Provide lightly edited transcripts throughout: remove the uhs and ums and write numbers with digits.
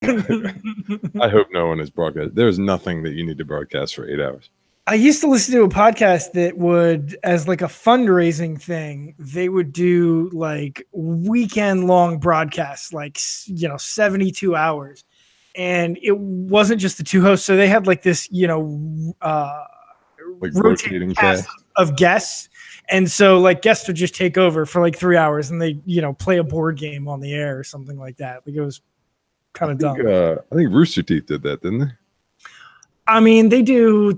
I hope no one is broadcast. There's nothing that you need to broadcast for 8 hours. I used to listen to a podcast that would, as like a fundraising thing, they would do like weekend long broadcasts, like, 72 hours. And it wasn't just the two hosts. So they had like this, like rotating cast of guests. And so like guests would just take over for like 3 hours and they, play a board game on the air or something like that. Like it was kind of dumb. I think Rooster Teeth did that, didn't they? I mean, they do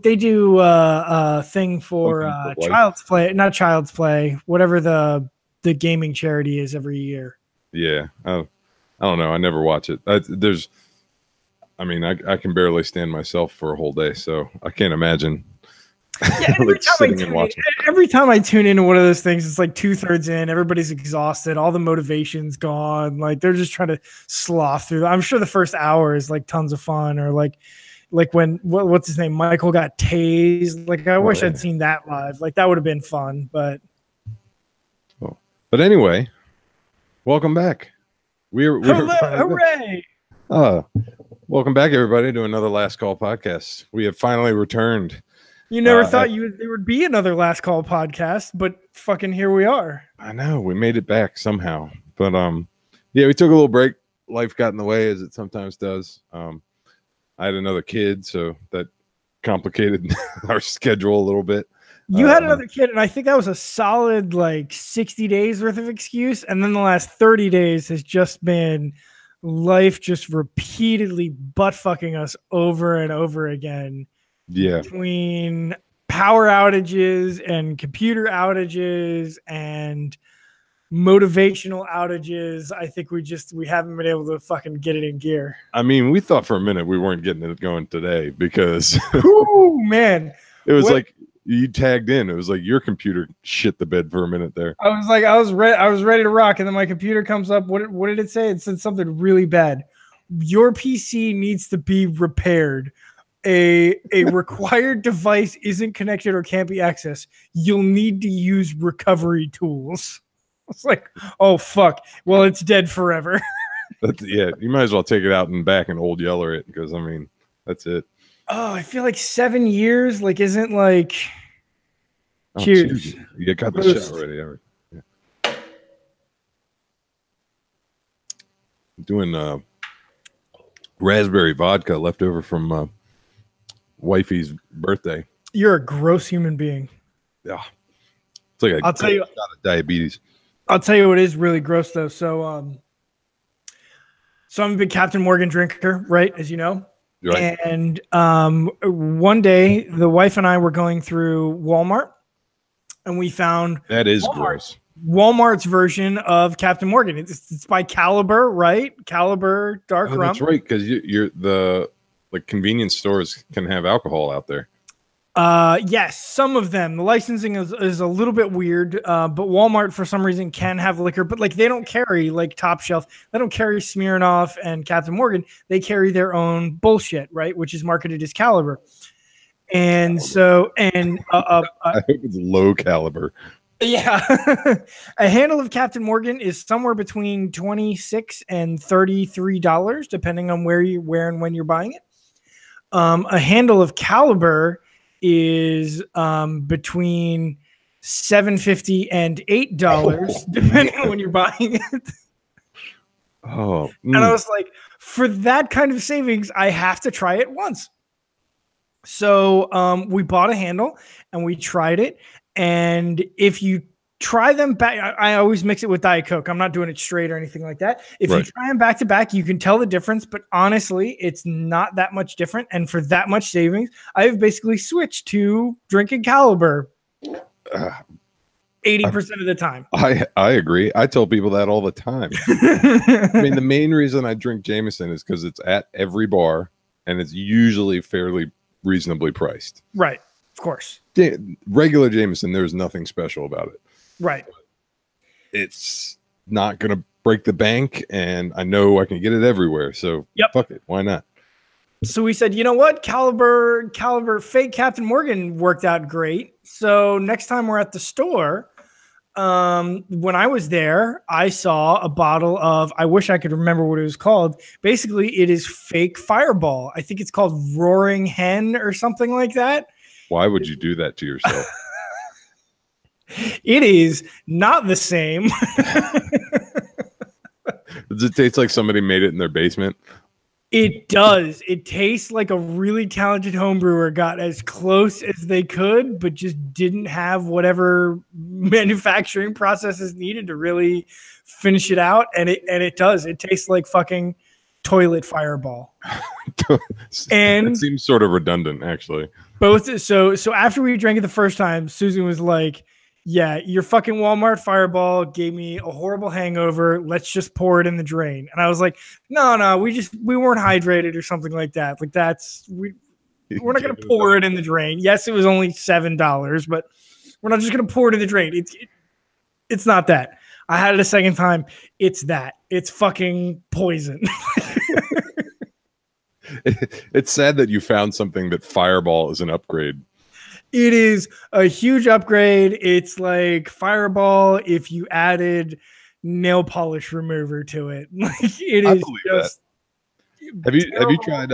a thing for Child's Play, not Child's Play, whatever the gaming charity is every year. Yeah. I don't know. I never watch it. I can barely stand myself for a whole day, so I can't imagine. Yeah, every time I tune into one of those things, it's like 2/3 in, everybody's exhausted, all the motivation's gone. Like they're just trying to slough through. I'm sure the first hour is like tons of fun, or like when what's his name, Michael got tased. Like I wish I'd seen that live. Like that would have been fun. But anyway, welcome back. Hooray! Welcome back, everybody, to another Last Call podcast. We have finally returned. You never thought there would be another Last Call podcast, but fucking here we are. I know, we made it back somehow. But yeah, we took a little break. Life got in the way, as it sometimes does. I had another kid, so that complicated our schedule a little bit. You had another kid, and I think that was a solid like 60 days worth of excuse. And then the last 30 days has just been life just repeatedly butt fucking us over and over again. Yeah. Between power outages and computer outages and motivational outages, I think we haven't been able to fucking get it in gear. I mean, we thought for a minute we weren't getting it going today because ooh, man, it was like you tagged in. It was like your computer shit the bed for a minute there. I was ready to rock, and then my computer comes up. What did it say? It said something really bad. Your PC needs to be repaired. A required device isn't connected or can't be accessed. You'll need to use recovery tools. It's like, oh fuck. Well, it's dead forever. Yeah, you might as well take it out and back and Old Yeller it, because I mean, that's it. Oh, I feel like 7 years like isn't like. Cheers. Geez. You got the shot already. Yeah. Doing raspberry vodka left over from wifey's birthday. You're a gross human being. Yeah, it's like I'll tell you, diabetes. I'll tell you what is really gross though. So I'm a big Captain Morgan drinker, right? As you know. Right. And one day the wife and I were going through Walmart, and we found that is gross. Walmart's version of Captain Morgan. It's by Caliber, right? Caliber dark rum. That's right, because you're the convenience stores can have alcohol out there. Yes, some of them. The licensing is a little bit weird, but Walmart for some reason can have liquor, but like they don't carry like top shelf. They don't carry Smirnoff and Captain Morgan. They carry their own bullshit, right? Which is marketed as Caliber. And so, I hope it's low caliber. Yeah. A handle of Captain Morgan is somewhere between $26 and $33, depending on where and when you're buying it. A handle of Caliber is between $7.50 and $8, depending on when you're buying it. And I was like, for that kind of savings, I have to try it once. So we bought a handle and we tried it. And if you try them back, I always mix it with Diet Coke. I'm not doing it straight or anything like that. If you try them back to back, you can tell the difference. But honestly, it's not that much different. And for that much savings, I've basically switched to drinking Caliber 80% of the time. I agree. I tell people that all the time. I mean, the main reason I drink Jameson is because it's at every bar and it's usually fairly reasonably priced. Right. Of course. Regular Jameson, there's nothing special about it. Right. It's not going to break the bank, and I know I can get it everywhere. So fuck it. Why not? So we said, you know what? Caliber fake Captain Morgan worked out great. So next time we're at the store, when I was there, I saw a bottle of, I wish I could remember what it was called. Basically, it is fake Fireball. I think it's called Roaring Hen or something like that. Why would you do that to yourself? It is not the same. Does it taste like somebody made it in their basement? It does. It tastes like a really talented homebrewer got as close as they could, but just didn't have whatever manufacturing processes needed to really finish it out. And it does. It tastes like fucking toilet Fireball. And it seems sort of redundant, actually. Both. So after we drank it the first time, Susan was like, yeah, your fucking Walmart Fireball gave me a horrible hangover. Let's just pour it in the drain. And I was like, no, we weren't hydrated or something like that. Like we're not going to pour it in the drain. Yes, it was only $7, but we're not just going to pour it in the drain. It's not that. I had it a second time. It's that. It's fucking poison. It's sad that you found something that Fireball is an upgrade. It is a huge upgrade. It's like Fireball if you added nail polish remover to it. Like it is just. Have you tried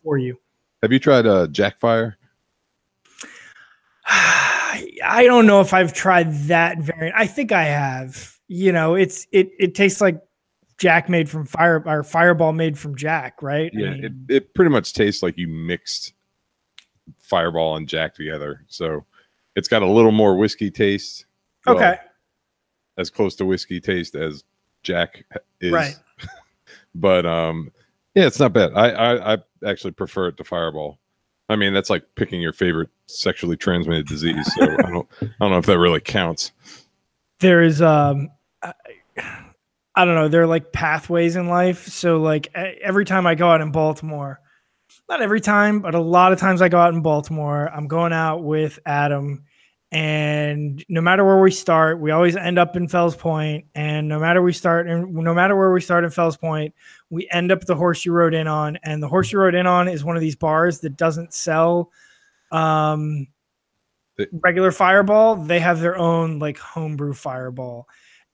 for you? Have you tried Jackfire? I don't know if I've tried that variant. I think I have. You know, it tastes like Jack made from Fireball made from Jack, right? Yeah, I mean, it pretty much tastes like you mixed Fireball and Jack together. So it's got a little more whiskey taste. Well, okay. As close to whiskey taste as Jack is. Right. But yeah, it's not bad. I actually prefer it to Fireball. I mean, that's like picking your favorite sexually transmitted disease. So I don't know if that really counts. There is I don't know. There are like pathways in life. So like every time I go out in Baltimore, not every time, but a lot of times I go out in Baltimore, I'm going out with Adam, and no matter where we start, we always end up in Fells Point. And no matter where we start in Fells Point, we end up at the Horse You Rode In On. And the Horse You Rode In On is one of these bars that doesn't sell regular Fireball. They have their own like homebrew Fireball.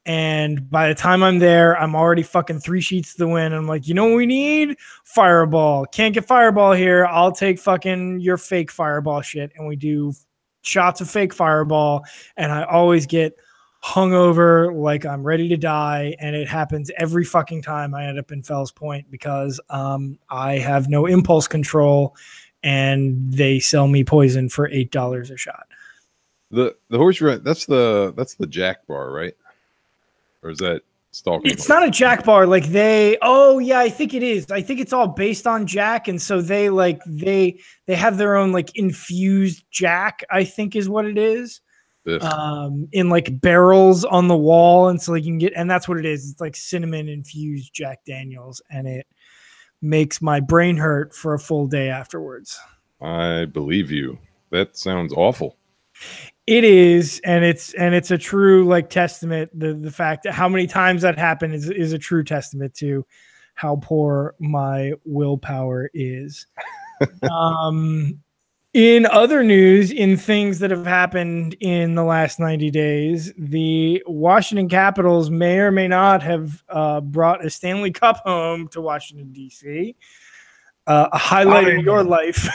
And by the time I'm there, I'm already fucking 3 sheets to the wind. I'm like, you know what we need? Fireball. Can't get Fireball here. I'll take fucking your fake Fireball shit. And we do shots of fake Fireball. And I always get hungover like I'm ready to die. And it happens every fucking time I end up in Fells Point because I have no impulse control and they sell me poison for $8 a shot. The Horse Ride, that's the Jack bar, right? Or is that Stalking? It's not a Jack bar. Like I think it is. I think it's all based on Jack. And so they have their own like infused Jack, I think is what it is. In like barrels on the wall. And so like you can get, and that's what it is. It's like cinnamon infused Jack Daniels. And it makes my brain hurt for a full day afterwards. I believe you. That sounds awful. It is, and it's a true like testament. The fact that how many times that happened is a true testament to how poor my willpower is. In other news, in things that have happened in the last 90 days, the Washington Capitals may or may not have brought a Stanley Cup home to Washington, D.C. A highlight in your life.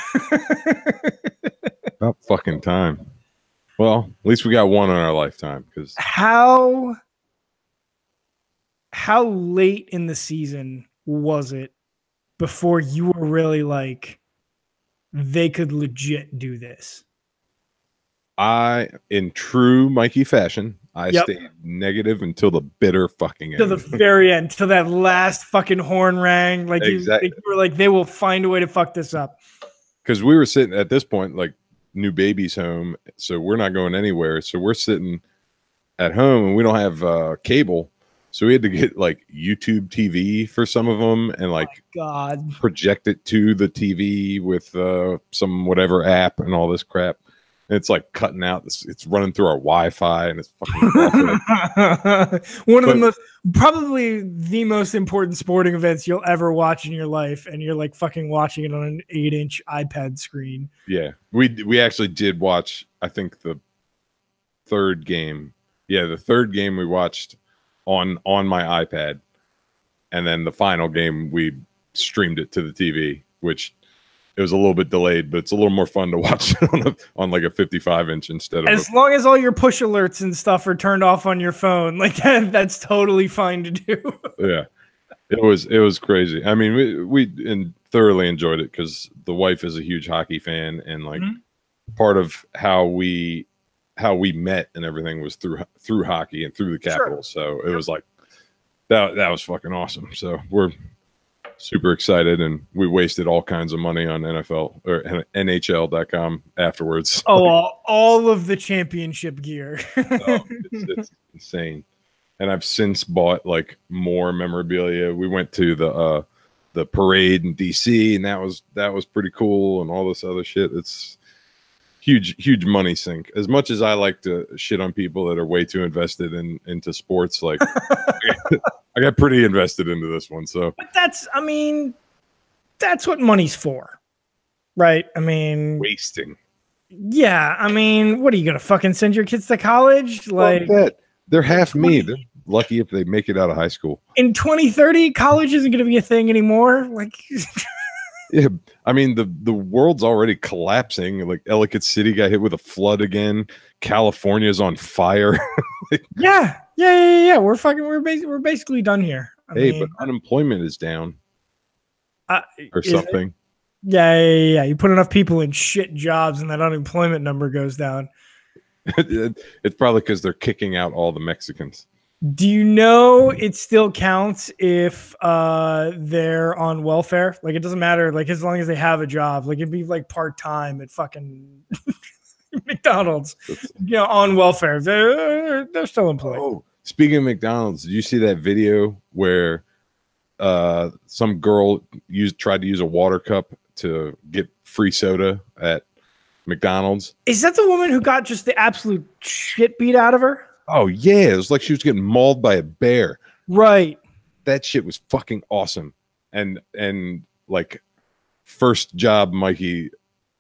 About fucking time. Well, at least we got one in our lifetime. Because how late in the season was it before you were really like, they could legit do this? In true Mikey fashion, I stayed negative until the bitter fucking end. To the very end, till that last fucking horn rang. Like exactly. You were like, they will find a way to fuck this up. Because we were sitting at this point, like, new baby's home, so we're not going anywhere. So we're sitting at home and we don't have cable, so we had to get like YouTube TV for some of them and like project it to the TV with some whatever app and all this crap. And it's like cutting out this, it's running through our Wi-Fi and it's fucking probably the most important sporting events you'll ever watch in your life, and you're like fucking watching it on an 8-inch iPad screen. Yeah, we actually did watch, I think, the third game Yeah, the third game we watched on my iPad, and then the final game we streamed it to the TV, which it was a little bit delayed, but it's a little more fun to watch on like a 55-inch instead of. As long as all your push alerts and stuff are turned off on your phone, like that's totally fine to do. Yeah, it was crazy. I mean, we thoroughly enjoyed it because the wife is a huge hockey fan, and like part of how we met and everything was through hockey and through the Capitals. So it was like that was fucking awesome. So we're super excited, and we wasted all kinds of money on NFL or NHL.com afterwards. Oh, all of the championship gear. It's insane. And I've since bought like more memorabilia. We went to the parade in DC, and that was pretty cool, and all this other shit. It's huge money sink. As much as I like to shit on people that are way too invested into sports, like I got pretty invested into this one. So, but that's what money's for, right? I mean, wasting. Yeah, I mean, what are you gonna fucking send your kids to college? Like that. They're half me. They're lucky if they make it out of high school. In 2030, college isn't gonna be a thing anymore. Like. Yeah, I mean the world's already collapsing. Like Ellicott City got hit with a flood again. California's on fire. Yeah. We're basically done here. I mean, but unemployment is down, or something. Yeah. You put enough people in shit jobs, and that unemployment number goes down. It's probably because they're kicking out all the Mexicans. Do you know it still counts if they're on welfare? Like, it doesn't matter. Like, as long as they have a job, like it'd be like part-time at fucking McDonald's, on welfare. They're still employed. Oh, speaking of McDonald's, did you see that video where some girl tried to use a water cup to get free soda at McDonald's? Is that the woman who got just the absolute shit beat out of her? Oh, yeah. It was like she was getting mauled by a bear. Right. That shit was fucking awesome. And like, first job, Mikey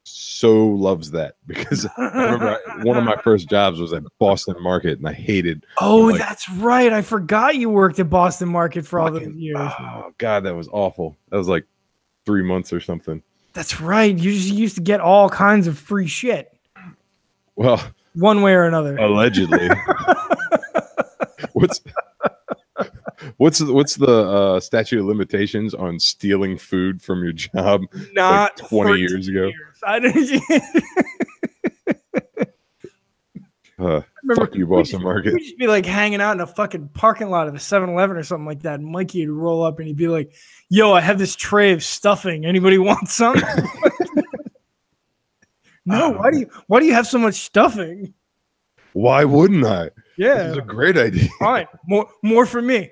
so loves that, because I remember one of my first jobs was at Boston Market, and I hated. Oh, that's right. I forgot you worked at Boston Market for all those years. Oh, God, that was awful. That was like 3 months or something. That's right. You just used to get all kinds of free shit. Well, one way or another. Allegedly. What's the statute of limitations on stealing food from your job? Not like 20 years ago. I didn't. Fuck you, Boston Market. We'd just be like hanging out in a fucking parking lot of a 7-Eleven or something like that. And Mikey would roll up and he'd be like, "Yo, I have this tray of stuffing. Anybody want some?" No, why do you have so much stuffing? Why wouldn't I? Yeah, this is a great idea. Fine, more for me.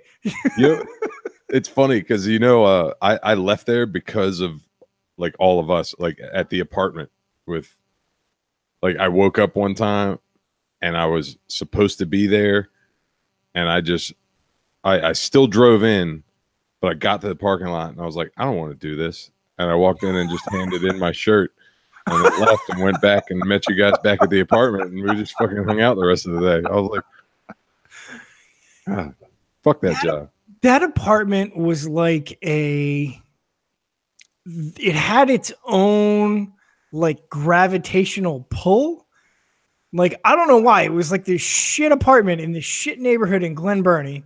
It's funny because I left there because of like all of us, like at the apartment with, like, I woke up one time and I was supposed to be there, and I still drove in, but I got to the parking lot and I was like, I don't want to do this, and I walked in and just handed in my shirt. And then left and went back and met you guys back at the apartment, and we just fucking hung out the rest of the day. I was like, God, fuck that job. That apartment was like it had its own like gravitational pull. Like, I don't know why. It was like this shit apartment in this shit neighborhood in Glen Burnie.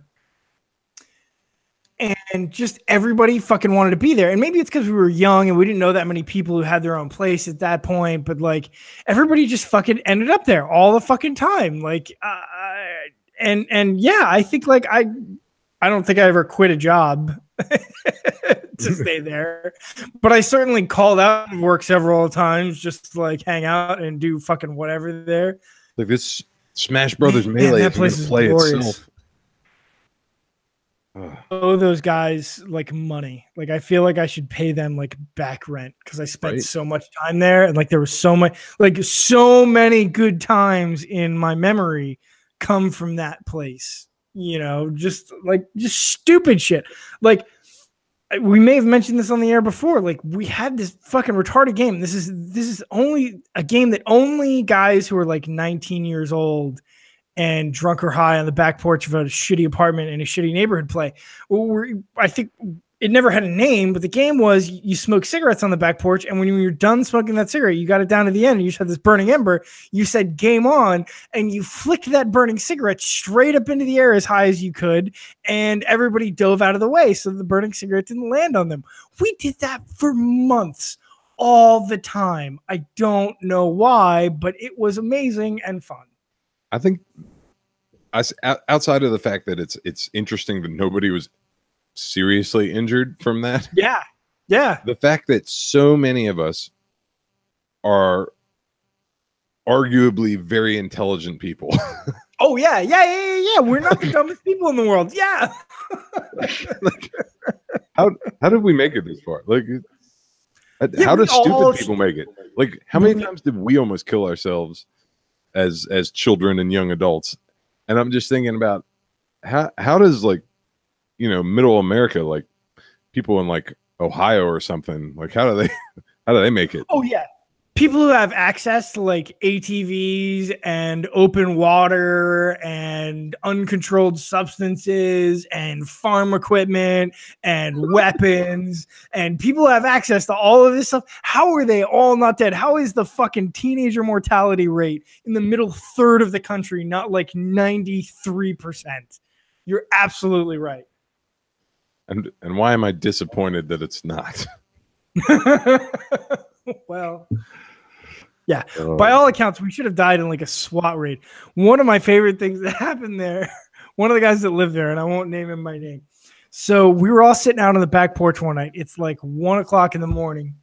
And just everybody fucking wanted to be there. And maybe it's because we were young and we didn't know that many people who had their own place at that point. But like, everybody just fucking ended up there all the fucking time. Like, and yeah, I think like I don't think I ever quit a job to stay there. But I certainly called out and worked several times just to like hang out and do fucking whatever there. Like, this Smash Brothers Melee that place is play glorious. Itself. Owe those guys like money. Like, I feel like I should pay them like back rent because I spent so much time there, and like there was so many good times in my memory come from that place. Just stupid shit. Like, we may have mentioned this on the air before. Like, we had this fucking retarded game. This is only a game that only guys who are like 19 years old and Drunk or High on the back porch of a shitty apartment in a shitty neighborhood play. I think it never had a name, but the game was you smoke cigarettes on the back porch, and when you're done smoking that cigarette, you got it down to the end, and you just had this burning ember. You said game on, and you flicked that burning cigarette straight up into the air as high as you could, and everybody dove out of the way so the burning cigarette didn't land on them. We did that for months, all the time. I don't know why, but it was amazing and fun. I think outside of the fact that it's interesting that nobody was seriously injured from that. Yeah. The fact that so many of us are arguably very intelligent people. Oh yeah. We're not the dumbest people in the world. Yeah. Like, how did we make it this far? Like, how do stupid people make it? Like, how many times did we almost kill ourselves as children and young adults? And I'm just thinking about how does, like, you know, middle America, like people in like Ohio or something, like how do they make it? Oh yeah. People who have access to like ATVs and open water and uncontrolled substances and farm equipment and weapons, and people who have access to all of this stuff. How are they all not dead? How is the fucking teenager mortality rate in the middle third of the country not like 93%? You're absolutely right. And why am I disappointed that it's not? Well, yeah. By all accounts, we should have died in like a SWAT raid. One of my favorite things that happened there, one of the guys that lived there, and I won't name him by name. So we were all sitting out on the back porch one night. It's like 1 o'clock in the morning.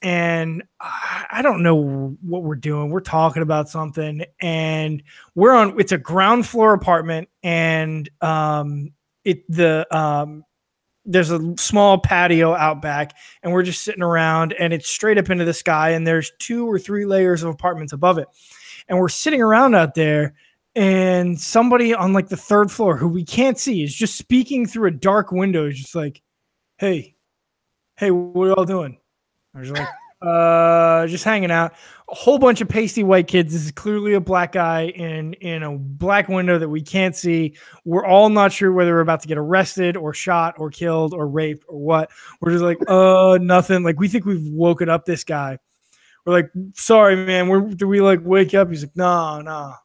And I don't know what we're doing. We're talking about something, and it's a ground floor apartment, and there's a small patio out back, and we're just sitting around, and it's straight up into the sky, and there's 2 or 3 layers of apartments above it. And we're sitting around out there, and somebody on like the 3rd floor who we can't see is just speaking through a dark window. Is just like, hey, what are y'all doing? I was like, just hanging out. A whole bunch of pasty white kids. This is clearly a black guy in a black window that we can't see. We're all not sure whether we're about to get arrested or shot or killed or raped or what. We're just like, nothing. Like, we think we've woken up this guy. We're like, sorry, man. Do we like wake up? He's like, nah.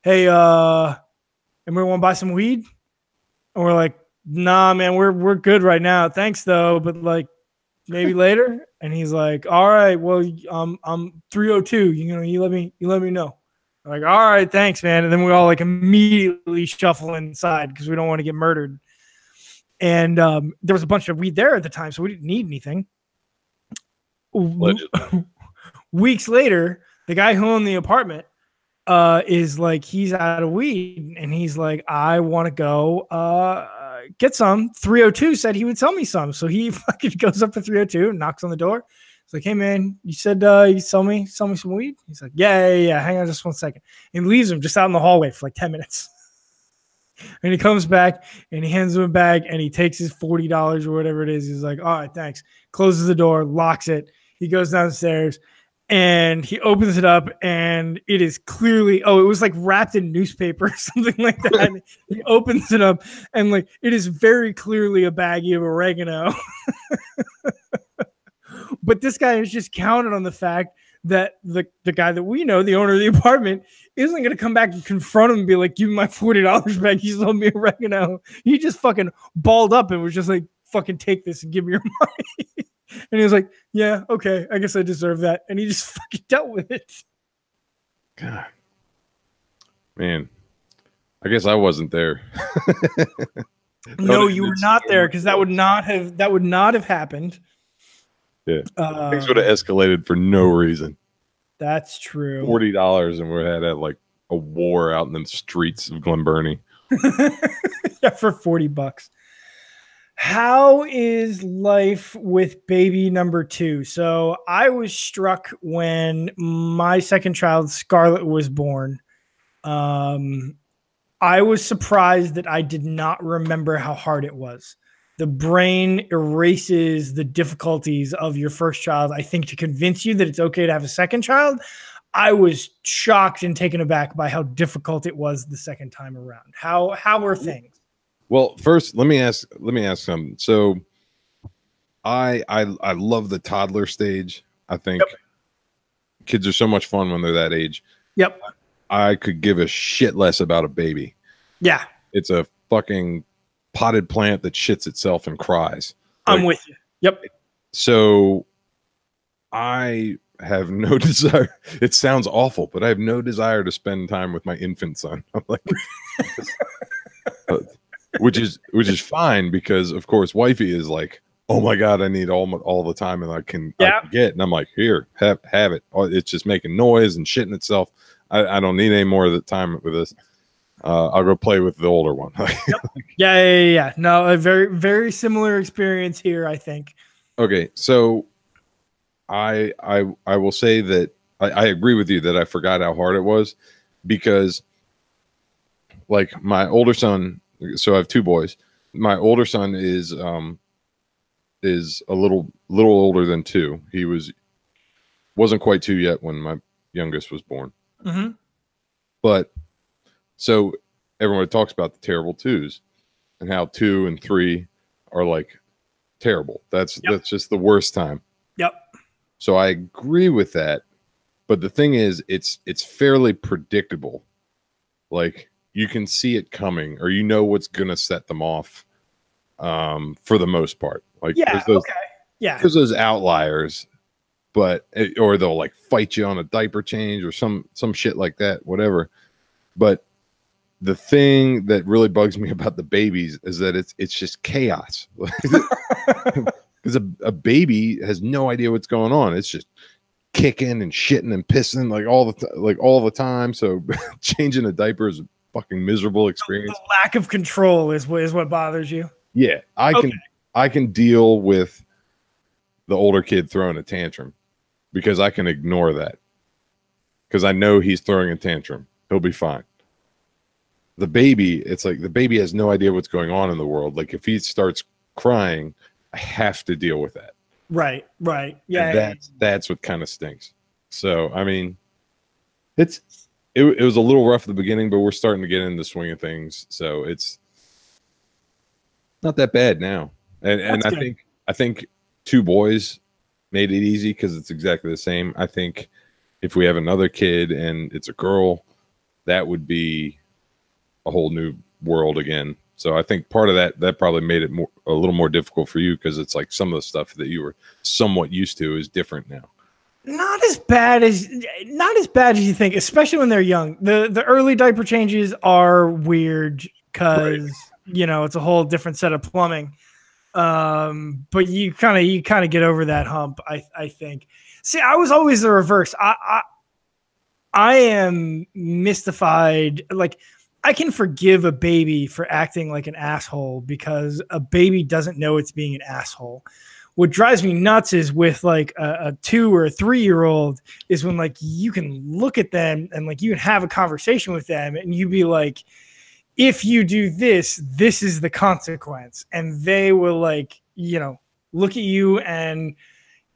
Hey, and we want to buy some weed? And we're like, nah, man, we're good right now. Thanks though. But like, maybe later. And he's like, all right, well, I'm 302. You let me know. I'm like, all right, thanks, man. And then we all like immediately shuffle inside because we don't want to get murdered. And there was a bunch of weed there at the time, so we didn't need anything. Weeks later, the guy who owned the apartment is like, he's out of weed, and he's like, I want to go get some. 302 said he would sell me some, so he fucking goes up to 302, knocks on the door. He's like, hey man, you said you sell me some weed? He's like, yeah, hang on just 1 second. And leaves him just out in the hallway for like 10 minutes. And he comes back and he hands him a bag, and he takes his $40 or whatever it is. He's like, all right, thanks. Closes the door, locks it. He goes downstairs, and he opens it up, and it is clearly, it was like wrapped in newspaper or something like that. He opens it up, and like, it is very clearly a baggie of oregano. But this guy is just counted on the fact that the guy that we know, the owner of the apartment, isn't going to come back and confront him and be like, give me my $40 back. You sold me oregano. He just fucking balled up and was just like, fucking take this and give me your money. And he was like, yeah, okay, I guess I deserve that. And he just fucking dealt with it. God. Man, I guess I wasn't there. No, you were not there, because that would not have happened. Yeah. Things would have escalated for no reason. That's true. $40 and we had like a war out in the streets of Glen Burnie. Yeah, for $40. How is life with baby number 2? So I was struck when my second child, Scarlett, was born. I was surprised that I did not remember how hard it was. The brain erases the difficulties of your first child, I think, to convince you that it's okay to have a second child. I was shocked and taken aback by how difficult it was the second time around. How were things? Well, first, let me ask something. So I love the toddler stage. I think kids are so much fun when they're that age. Yep. I could give a shit less about a baby. Yeah. It's a fucking potted plant that shits itself and cries. I'm with you. Yep. So I have no desire. It sounds awful, but I have no desire to spend time with my infant son. I'm like, which is fine because of course wifey is like, oh my god, I need all the time and I can get, and I'm like, here, have it. It's just making noise and shitting itself. I don't need any more of the time with this. I'll go play with the older one. Yep. Yeah. No, a very, very similar experience here, I think. Okay, so I will say that I agree with you that I forgot how hard it was because like my older son, so I have two boys. My older son is a little older than two. He wasn't quite two yet when my youngest was born. Mm-hmm. But so everyone talks about the terrible twos and how 2 and 3 are like terrible. That's just the worst time. Yep. So I agree with that. But the thing is, it's fairly predictable. Like you can see it coming, or you know what's gonna set them off. For the most part, like there's those outliers, but or they'll like fight you on a diaper change or some shit like that, whatever. But the thing that really bugs me about the babies is that it's just chaos. Because a baby has no idea what's going on. It's just kicking and shitting and pissing like all the time. So changing a diaper is a fucking miserable experience. The lack of control is what bothers you. Yeah, I can deal with the older kid throwing a tantrum because I can ignore that because I know he's throwing a tantrum. He'll be fine. The baby, it's like the baby has no idea what's going on in the world. Like if he starts crying, I have to deal with that. Right. Yeah. And that's what kind of stinks. So I mean, it was a little rough at the beginning, but we're starting to get into the swing of things. So it's not that bad now. And I think two boys made it easy because it's exactly the same. I think if we have another kid and it's a girl, that would be a whole new world again. So I think part of that probably made it a little more difficult for you because it's like some of the stuff that you were somewhat used to is different now. Not as bad as you think, especially when they're young. The early diaper changes are weird because it's a whole different set of plumbing. But you kind of get over that hump, I think. See, I was always the reverse. I am mystified. Like I can forgive a baby for acting like an asshole because a baby doesn't know it's being an asshole. What drives me nuts is with like a 2 or a 3-year-old is when like you can look at them and like you can have a conversation with them and you be like, if you do this, this is the consequence. And they will like, look at you and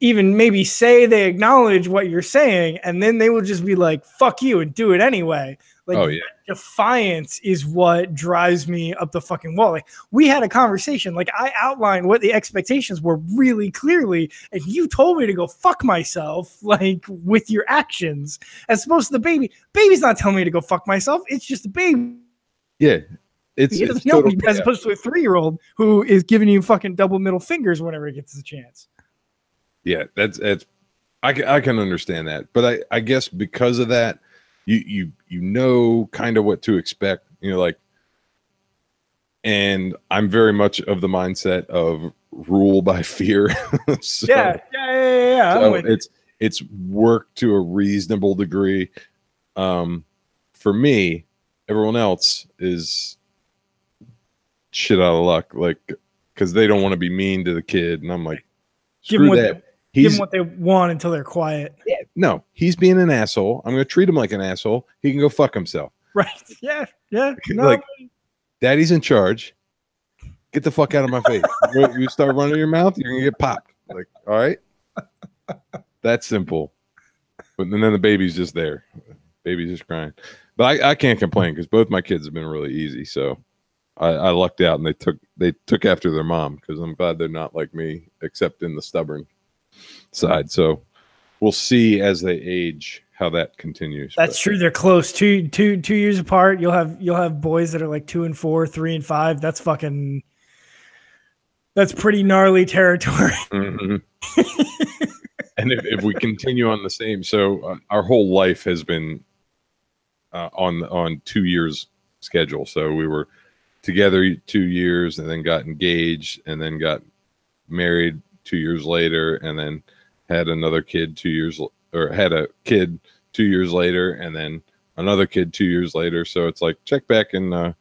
even maybe say they acknowledge what you're saying. And then they will just be like, fuck you and do it anyway. Like defiance is what drives me up the fucking wall. Like we had a conversation, like I outlined what the expectations were really clearly. And you told me to go fuck myself, like with your actions, as opposed to the baby. Baby's not telling me to go fuck myself. It's just a baby. Yeah. It's totally, as opposed to a 3-year-old who is giving you fucking double middle fingers whenever he gets the chance. Yeah, I can understand that. But I guess because of that, you know kind of what to expect, like, and I'm very much of the mindset of rule by fear. So, yeah. So it's worked to a reasonable degree. For me, everyone else is shit out of luck, like because they don't want to be mean to the kid, and I'm like, screw that. Give them what they want until they're quiet. Yeah, no, he's being an asshole. I'm going to treat him like an asshole. He can go fuck himself. Right. Yeah. No. Like, daddy's in charge. Get the fuck out of my face. You start running your mouth, you're going to get popped. Like, all right. That's simple. but then the baby's just there. Baby's just crying. But I can't complain because both my kids have been really easy. So I lucked out, and they took after their mom, because I'm glad they're not like me, except in the stubborn side. So we'll see as they age how that continues. That's true. They're close. 2 years apart. You'll have boys that are like 2 and 4, 3 and 5. That's pretty gnarly territory. Mm-hmm. And if we continue on the same, so our whole life has been on 2 years schedule. So we were together 2 years, and then got engaged, and then got married 2 years later, and then had another kid 2 years, or had a kid 2 years later, and then another kid 2 years later. So it's like, check back in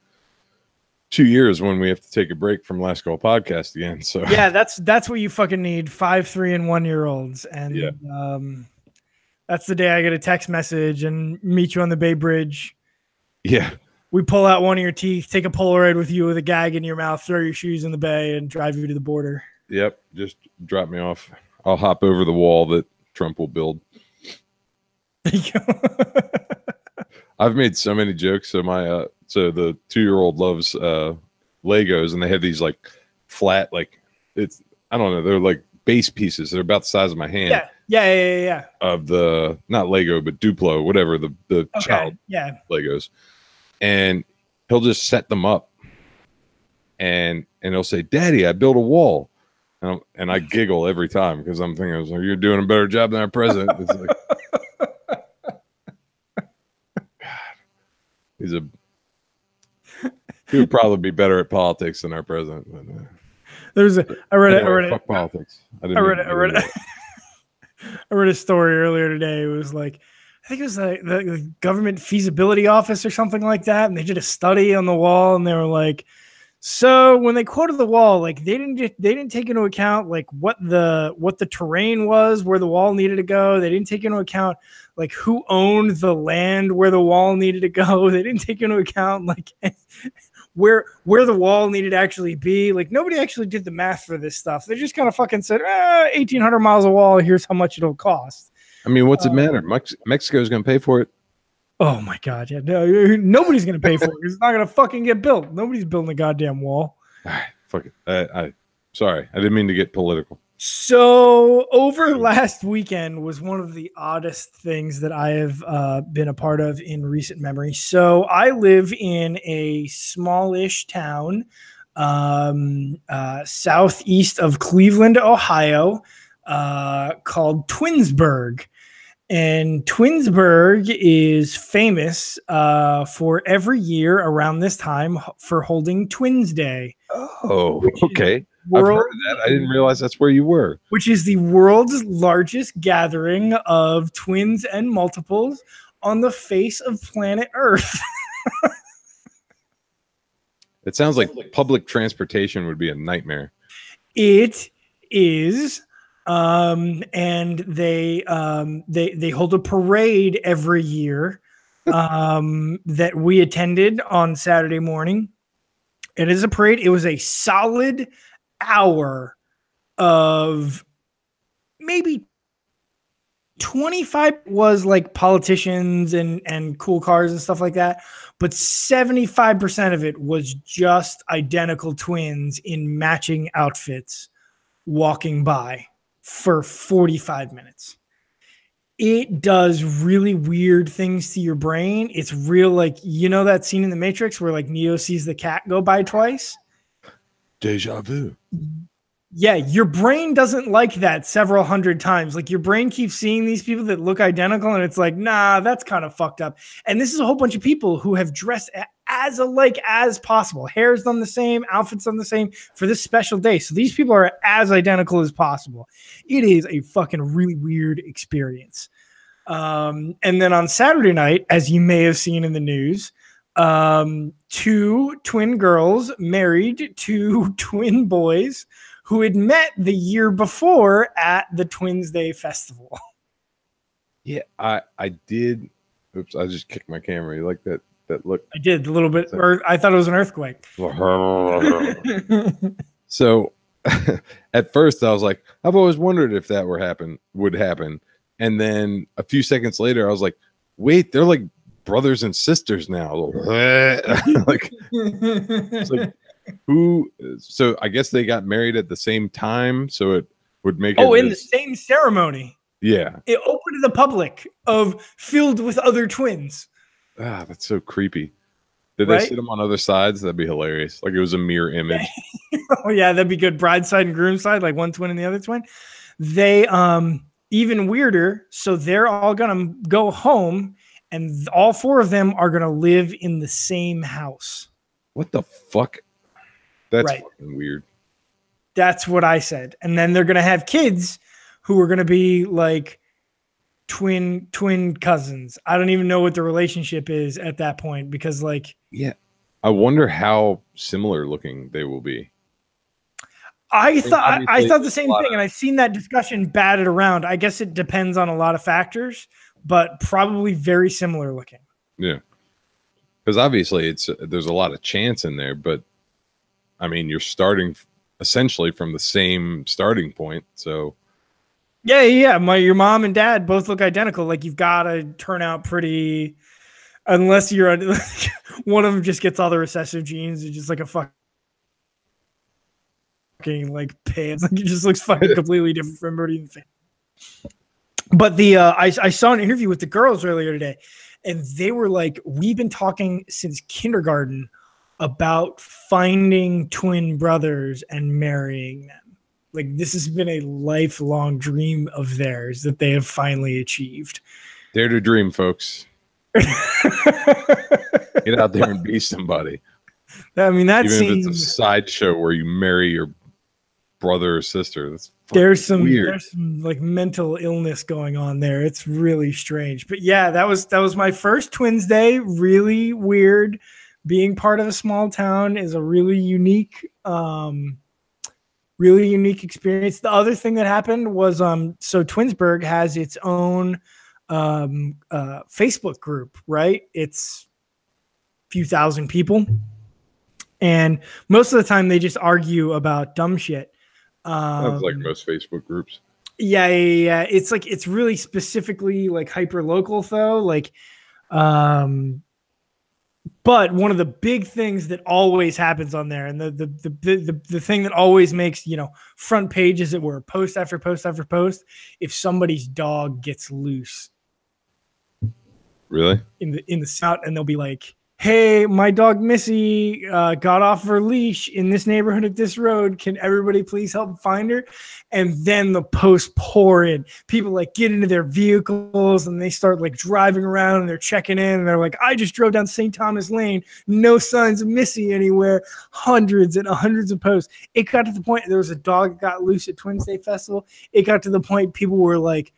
2 years when we have to take a break from Last Call Podcast again. So yeah, that's what you fucking need. 5, 3, and 1 year olds. And yeah. That's the day I get a text message and meet you on the Bay Bridge. Yeah. We pull out one of your teeth, take a Polaroid with you with a gag in your mouth, throw your shoes in the bay, and drive you to the border. Yep. Just drop me off. I'll hop over the wall that Trump will build. I've made so many jokes. So so the 2-year-old loves Legos, and they have these like flat, like, it's, I don't know, they're like base pieces. They're about the size of my hand. Yeah. Of the, not Lego, but Duplo, whatever, the child Legos. And he'll just set them up, and he'll say, "Daddy, I built a wall." And I giggle every time, because I'm thinking, you're doing a better job than our president. It's like, God, he would probably be better at politics than our president. But, I read fuck politics. I read a story earlier today. It was like, I think it was the government feasibility office or something like that, and they did a study on the wall, and they were like, so when they quoted the wall, like they didn't take into account like what the terrain was, where the wall needed to go. They didn't take into account like who owned the land where the wall needed to go. They didn't take into account like where the wall needed to actually be. Like nobody actually did the math for this stuff. They just kind of fucking said, 1,800 miles of wall. Here's how much it'll cost. I mean, what's it matter? Mexico's going to pay for it. Oh my God. Yeah. No, nobody's going to pay for it. It's not going to fucking get built. Nobody's building a goddamn wall. Fuck it. Sorry. I didn't mean to get political. So over last weekend was one of the oddest things that I have been a part of in recent memory. So I live in a smallish town southeast of Cleveland, Ohio, called Twinsburg. And Twinsburg is famous for every year around this time for holding Twins Day. Oh, okay. I've heard of that. I didn't realize that's where you were. Which is the world's largest gathering of twins and multiples on the face of planet Earth. It sounds like public transportation would be a nightmare. It is. And they hold a parade every year that we attended on Saturday morning. It is a parade. It was a solid hour of maybe 25 was like politicians and cool cars and stuff like that. But 75% of it was just identical twins in matching outfits walking by for 45 minutes. It does really weird things to your brain. It's real, like, you know that scene in The Matrix where like Neo sees the cat go by twice? Deja vu. Yeah, your brain doesn't like that several hundred times. Like your brain keeps seeing these people that look identical and it's like, nah, that's kind of fucked up. And this is a whole bunch of people who have dressed as alike as possible. Hair's done the same, outfits done the same for this special day. So these people are as identical as possible. It is a fucking really weird experience. And then on Saturday night, as you may have seen in the news, 2 twin girls married 2 twin boys who had met the year before at the Twins Day Festival. Yeah, I did. Oops, I just kicked my camera. You like that look? I did a little bit, or I thought it was an earthquake. So at first I was like, I've always wondered if that would happen. And then a few seconds later, I was like, wait, they're like brothers and sisters now. Like, it's like, who? So I guess they got married at the same time. So it would make it. In the same ceremony. Yeah. It opened to the public filled with other twins. Ah, that's so creepy. Did Right? they sit them on other sides? That'd be hilarious. Like it was a mirror image. Oh yeah, that'd be good. Bride side and groom side, like one twin and the other twin. They even weirder. So they're all gonna go home, and all 4 of them are gonna live in the same house. What the fuck? That's right. Fucking weird. That's what I said. And then they're gonna have kids who are gonna be like twin cousins. I don't even know what the relationship is at that point because like yeah. I wonder how similar looking they will be. I thought the same thing, and I've seen that discussion batted around. I guess it depends on a lot of factors, but probably very similar looking. Yeah, because obviously there's a lot of chance in there, but I mean you're starting essentially from the same starting point, so yeah. Your mom and dad both look identical. Like you've got to turn out pretty, unless you're one of them just gets all the recessive genes. It's just like a fucking like pants. Like it just looks fucking completely different from everybody in the family. But I saw an interview with the girls earlier today, and they were like, we've been talking since kindergarten about finding twin brothers and marrying them. Like this has been a lifelong dream of theirs that they have finally achieved. Dare to dream, folks. Get out there and be somebody. I mean, that's even if it's a sideshow where you marry your brother or sister. That's there's some weird. Like mental illness going on there. It's really strange. But yeah, that was my first Twins Day. Really weird. Being part of a small town is a really unique experience. The other thing that happened was so Twinsburg has its own Facebook group, right? It's a few thousand people. And most of the time they just argue about dumb shit. Sounds like most Facebook groups. Yeah. It's like it's really specifically like hyper local though. Like, but one of the big things that always happens on there, and the thing that always makes front page, as it were, post after post after post, if somebody's dog gets loose. Really? In the snout, and they'll be like, hey, my dog Missy got off her leash in this neighborhood at this road. Can everybody please help find her? And then the posts pour in. People like get into their vehicles and they start like driving around and they're checking in. And they're like, I just drove down St. Thomas Lane. No signs of Missy anywhere. Hundreds and hundreds of posts. It got to the point there was a dog that got loose at Twins Day Festival. It got to the point people were like,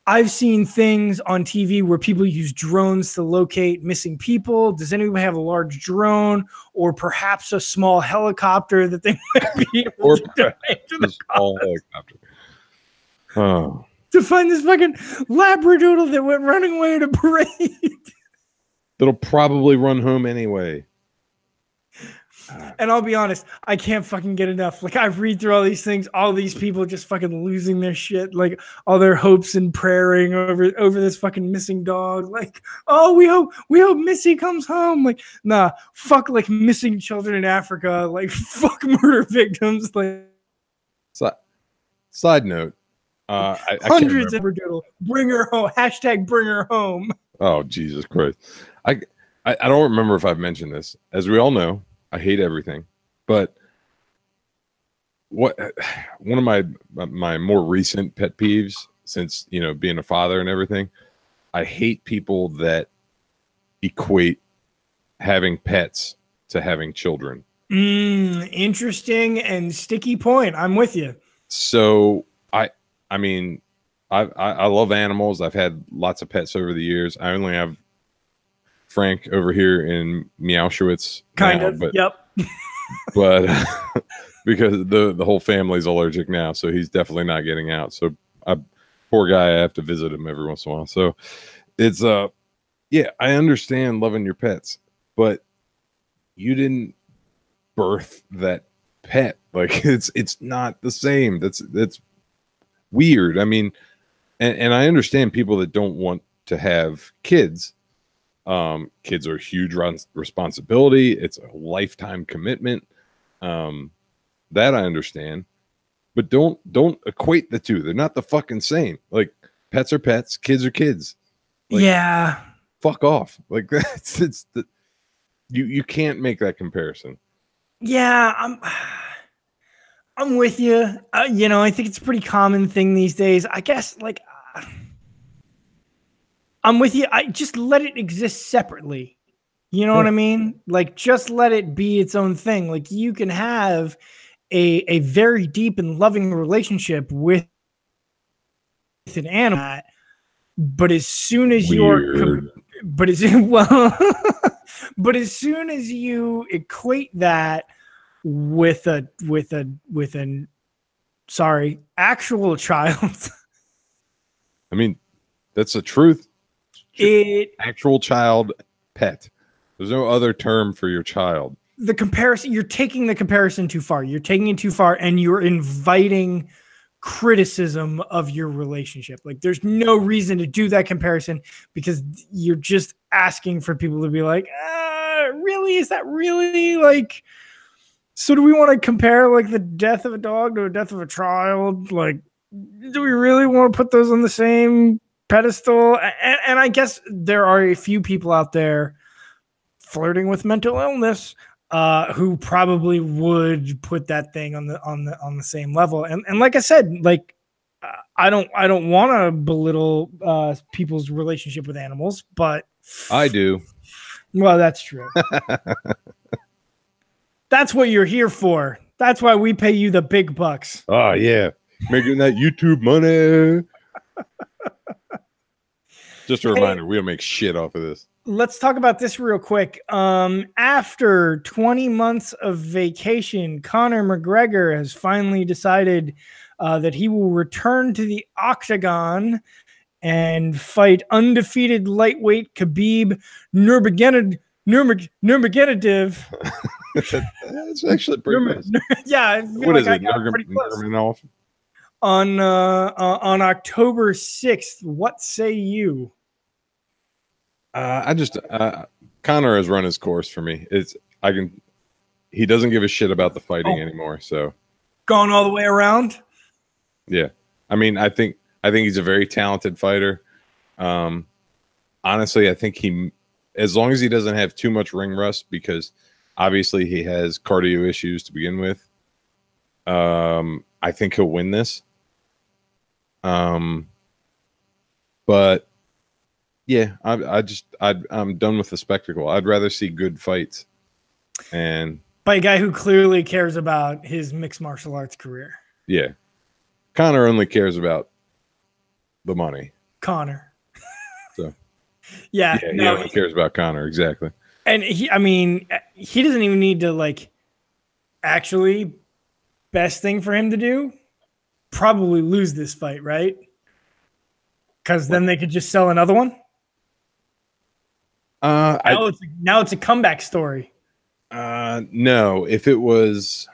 I've seen things on TV where people use drones to locate missing people. Does anybody have a large drone or perhaps a small helicopter that they might be able or to a small helicopter? Oh. To find this fucking Labradoodle that went running away at a parade. That'll probably run home anyway. And I'll be honest, I can't fucking get enough. Like I read through all these things, all these people just fucking losing their shit, like all their hopes and praying over this fucking missing dog. Like, oh, we hope Missy comes home. Like, nah, fuck like missing children in Africa. Like, fuck murder victims. Like, side note, I hundreds of Labradoodle. Bring her home. # bring her home. Oh Jesus Christ! I don't remember if I've mentioned this. As we all know, I hate everything, but one of my more recent pet peeves since being a father and everything, I hate people that equate having pets to having children. Interesting and sticky point. I'm with you. So I mean, I love animals. I've had lots of pets over the years. I only have Frank over here in Meowshowitz. Kind of, but, yep. But because the whole family's allergic now, so he's definitely not getting out. So poor guy, I have to visit him every once in a while. So it's yeah, I understand loving your pets, but you didn't birth that pet. Like it's not the same. That's weird. I mean, and I understand people that don't want to have kids. Kids are a huge responsibility. It's a lifetime commitment. That I understand, but don't equate the two. They're not the fucking same. Like pets are pets, kids are kids. Like, yeah, fuck off. Like it's the you can't make that comparison. Yeah, I'm with you. You know, I think it's a pretty common thing these days. I guess, like, I'm with you. I just let it exist separately. You know what I mean? Like, just let it be its own thing. Like, you can have a very deep and loving relationship with an animal, but as soon as but as well, but as soon as you equate that with an actual child. I mean, that's the truth. Actual child pet. There's no other term for your child. The comparison, you're taking the comparison too far. You're taking it too far, and you're inviting criticism of your relationship. Like, there's no reason to do that comparison because you're just asking for people to be like, really? Is that really like? So do we want to compare like the death of a dog to a death of a child? Like, do we really want to put those on the same pedestal? And I guess there are a few people out there flirting with mental illness who probably would put that thing on the same level. And like I said, like I don't want to belittle people's relationship with animals, but I do. Well, that's true. That's what you're here for. That's why we pay you the big bucks. Oh, yeah. Making that YouTube money. Just a reminder, we don't make shit off of this. Let's talk about this real quick. After 20 months of vacation, Conor McGregor has finally decided that he will return to the octagon and fight undefeated lightweight Khabib Nurmagomedov. That's actually pretty close. Yeah. What is it? Nurmagomedov? On October 6th. What say you? Conor has run his course for me. He doesn't give a shit about the fighting anymore. So gone all the way around. Yeah. I mean, I think he's a very talented fighter. Honestly, I think as long as he doesn't have too much ring rust, because obviously he has cardio issues to begin with, I think he'll win this. But yeah, I'm done with the spectacle. I'd rather see good fights. And by a guy who clearly cares about his mixed martial arts career. Yeah. Conor only cares about the money. Conor. So yeah, he only cares about Conor, exactly. And he doesn't even need to like actually best thing for him to do, probably lose this fight, right? Because then they could just sell another one. Now it's a comeback story. No, if it was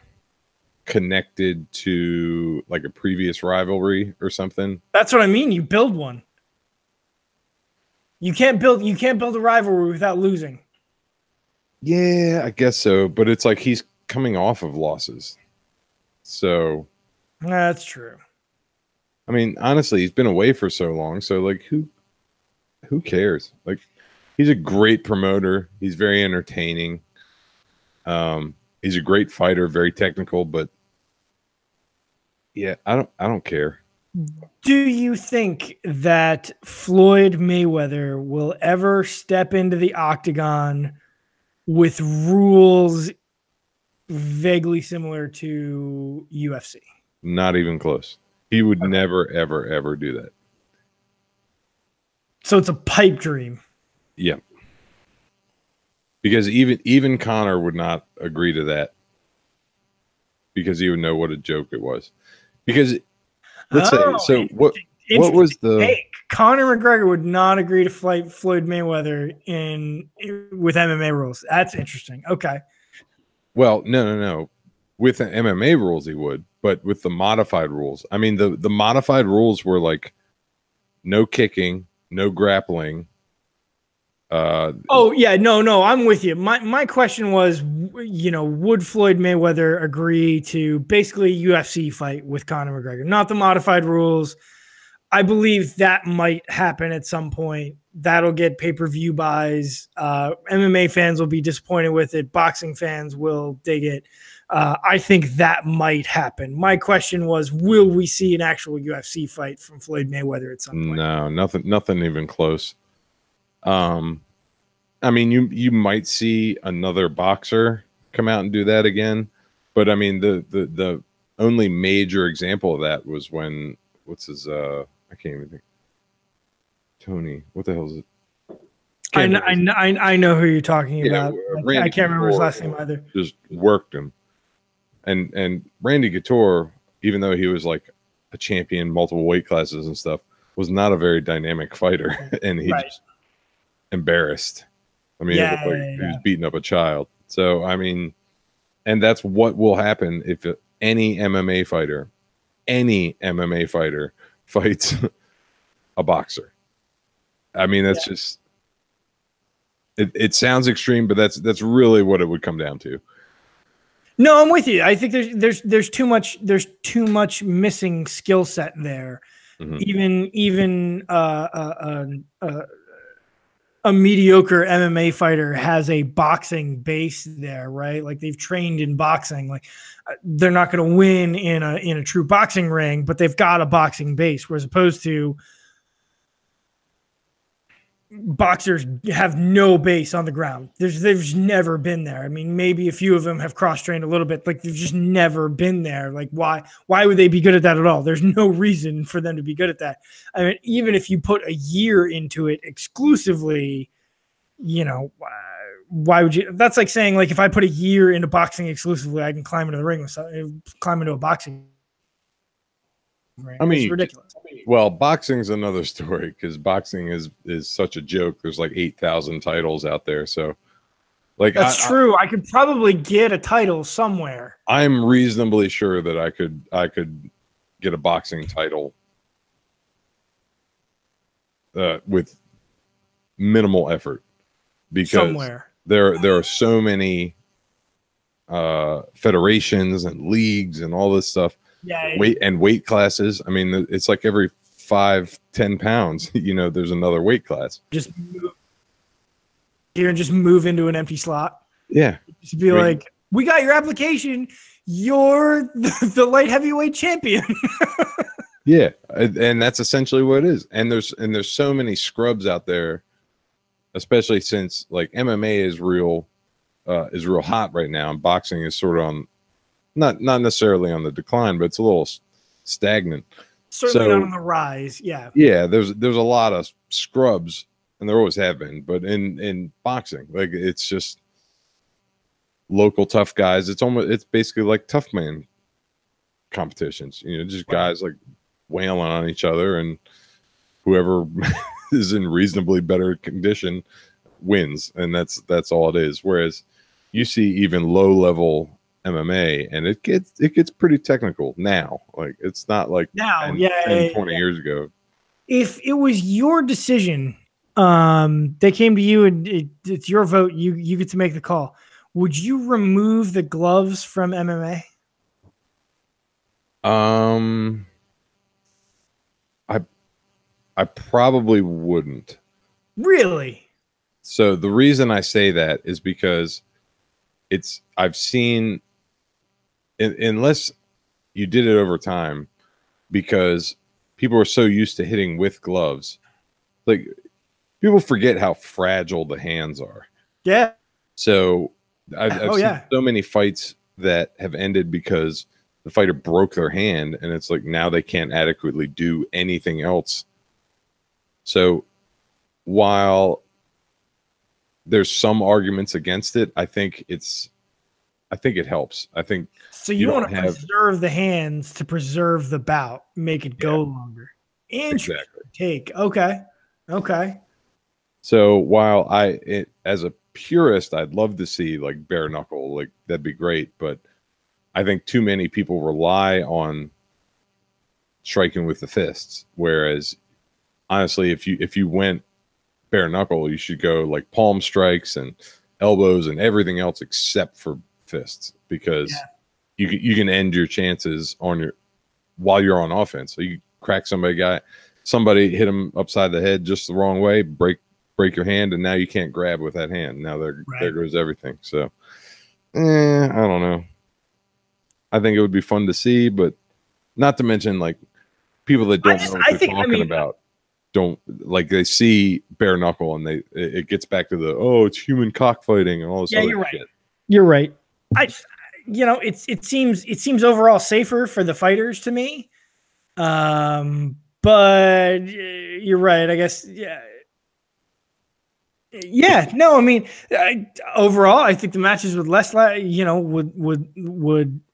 connected to like a previous rivalry or something. That's what I mean. You build one. You can't build a rivalry without losing. Yeah, I guess so. But it's like he's coming off of losses. So that's true. I mean, honestly, he's been away for so long. So like who cares? Like, he's a great promoter. He's very entertaining. He's a great fighter, very technical, but yeah, I don't care. Do you think that Floyd Mayweather will ever step into the octagon with rules vaguely similar to UFC? Not even close. He would never, ever, ever do that. So it's a pipe dream. Yeah. Because even Conor would not agree to that, because he would know what a joke it was. Because let's say, so what was the Conor McGregor would not agree to fight Floyd Mayweather with MMA rules. That's interesting. Okay. Well, no. With the MMA rules he would, but with the modified rules. I mean, the modified rules were like no kicking, no grappling. Oh yeah, no, I'm with you. My question was, would Floyd Mayweather agree to basically a UFC fight with Conor McGregor, not the modified rules? I believe that might happen at some point. That'll get pay-per-view buys. MMA fans will be disappointed with it. Boxing fans will dig it. I think that might happen. My question was, will we see an actual UFC fight from Floyd Mayweather at some point? No, nothing even close. I mean, you might see another boxer come out and do that again, but I mean, the only major example of that was when what's his I can't even think. Tony, what the hell is it? I know who you're talking about. I can't remember his last name either. Just worked him, and Randy Couture, even though he was like a champion, multiple weight classes and stuff, was not a very dynamic fighter, and he just embarrassed. I mean, he was beating up a child. So I mean, and that's what will happen if any MMA fighter fights a boxer. I mean, that's just it sounds extreme, but that's really what it would come down to. No, I'm with you. I think there's too much missing skill set there. Mm-hmm. Even a mediocre MMA fighter has a boxing base there, right? Like they've trained in boxing. Like they're not going to win in a true boxing ring, but they've got a boxing base. Whereas opposed to boxers have no base on the ground. There's never been there. I mean, maybe a few of them have cross-trained a little bit. Like they've just never been there. Like why would they be good at that at all? There's no reason for them to be good at that. I mean, even if you put a year into it exclusively, why would you? That's like saying, like, if I put a year into boxing exclusively, I can climb into the ring climb into a boxing ring. I mean, it's ridiculous. Well, boxing's another story because boxing is such a joke. There's like 8,000 titles out there, so like that's true. I could probably get a title somewhere. I'm reasonably sure that I could get a boxing title with minimal effort because somewhere. There are so many federations and leagues and all this stuff. Yeah, weight classes. I mean, it's like every 5-10 pounds, there's another weight class. Just move into an empty slot. Yeah. Just be like, we got your application. You're the light heavyweight champion. Yeah. And that's essentially what it is. And there's so many scrubs out there, especially since like MMA is real hot right now. And boxing is sort of on, not necessarily on the decline, but it's a little stagnant. Certainly not on the rise. Yeah. Yeah. There's a lot of scrubs, and there always have been, but in boxing, like it's just local tough guys. It's basically like tough man competitions, just guys like wailing on each other, and whoever is in reasonably better condition wins. And that's all it is. Whereas you see even low level MMA, and it gets pretty technical now. Like it's not like now, 20 years ago. If it was your decision, they came to you and it's your vote, you get to make the call. Would you remove the gloves from MMA? I probably wouldn't. Really? So the reason I say that is because I've seen, unless you did it over time, because people are so used to hitting with gloves, like people forget how fragile the hands are. Yeah. So I've seen so many fights that have ended because the fighter broke their hand, and it's like now they can't adequately do anything else. So while there's some arguments against it, I think it helps. I think so. You want to preserve the hands to preserve the bout, make it go longer. Interesting take. Okay. So while as a purist, I'd love to see like bare knuckle, like that'd be great. But I think too many people rely on striking with the fists, whereas honestly, if you went bare knuckle, you should go like palm strikes and elbows and everything else except for fists, because you can end your chances on your while you're on offense. So you crack somebody hit them upside the head just the wrong way, break your hand, and now you can't grab with that hand. Now there goes everything. So I don't know. I think it would be fun to see, but not to mention like people that don't know what they're talking about don't like, they see bare knuckle and it gets back to it's human cockfighting and all this other shit. You're right. It seems overall safer for the fighters to me. But you're right, I guess. Yeah, no, I mean, overall, I think the matches would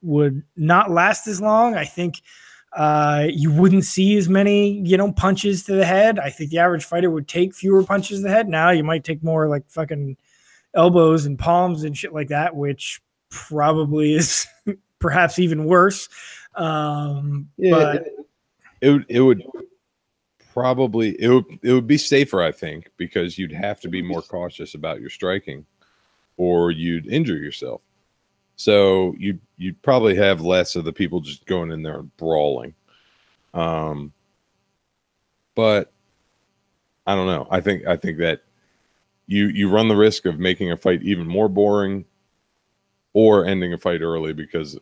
would not last as long. I think you wouldn't see as many, punches to the head. I think the average fighter would take fewer punches to the head. Now you might take more like fucking elbows and palms and shit like that, which probably is perhaps even worse. But it would probably it would be safer, I think, because you'd have to be more cautious about your striking, or you'd injure yourself. So you'd probably have less of the people just going in there and brawling. But I don't know. I think that you run the risk of making a fight even more boring, or ending a fight early because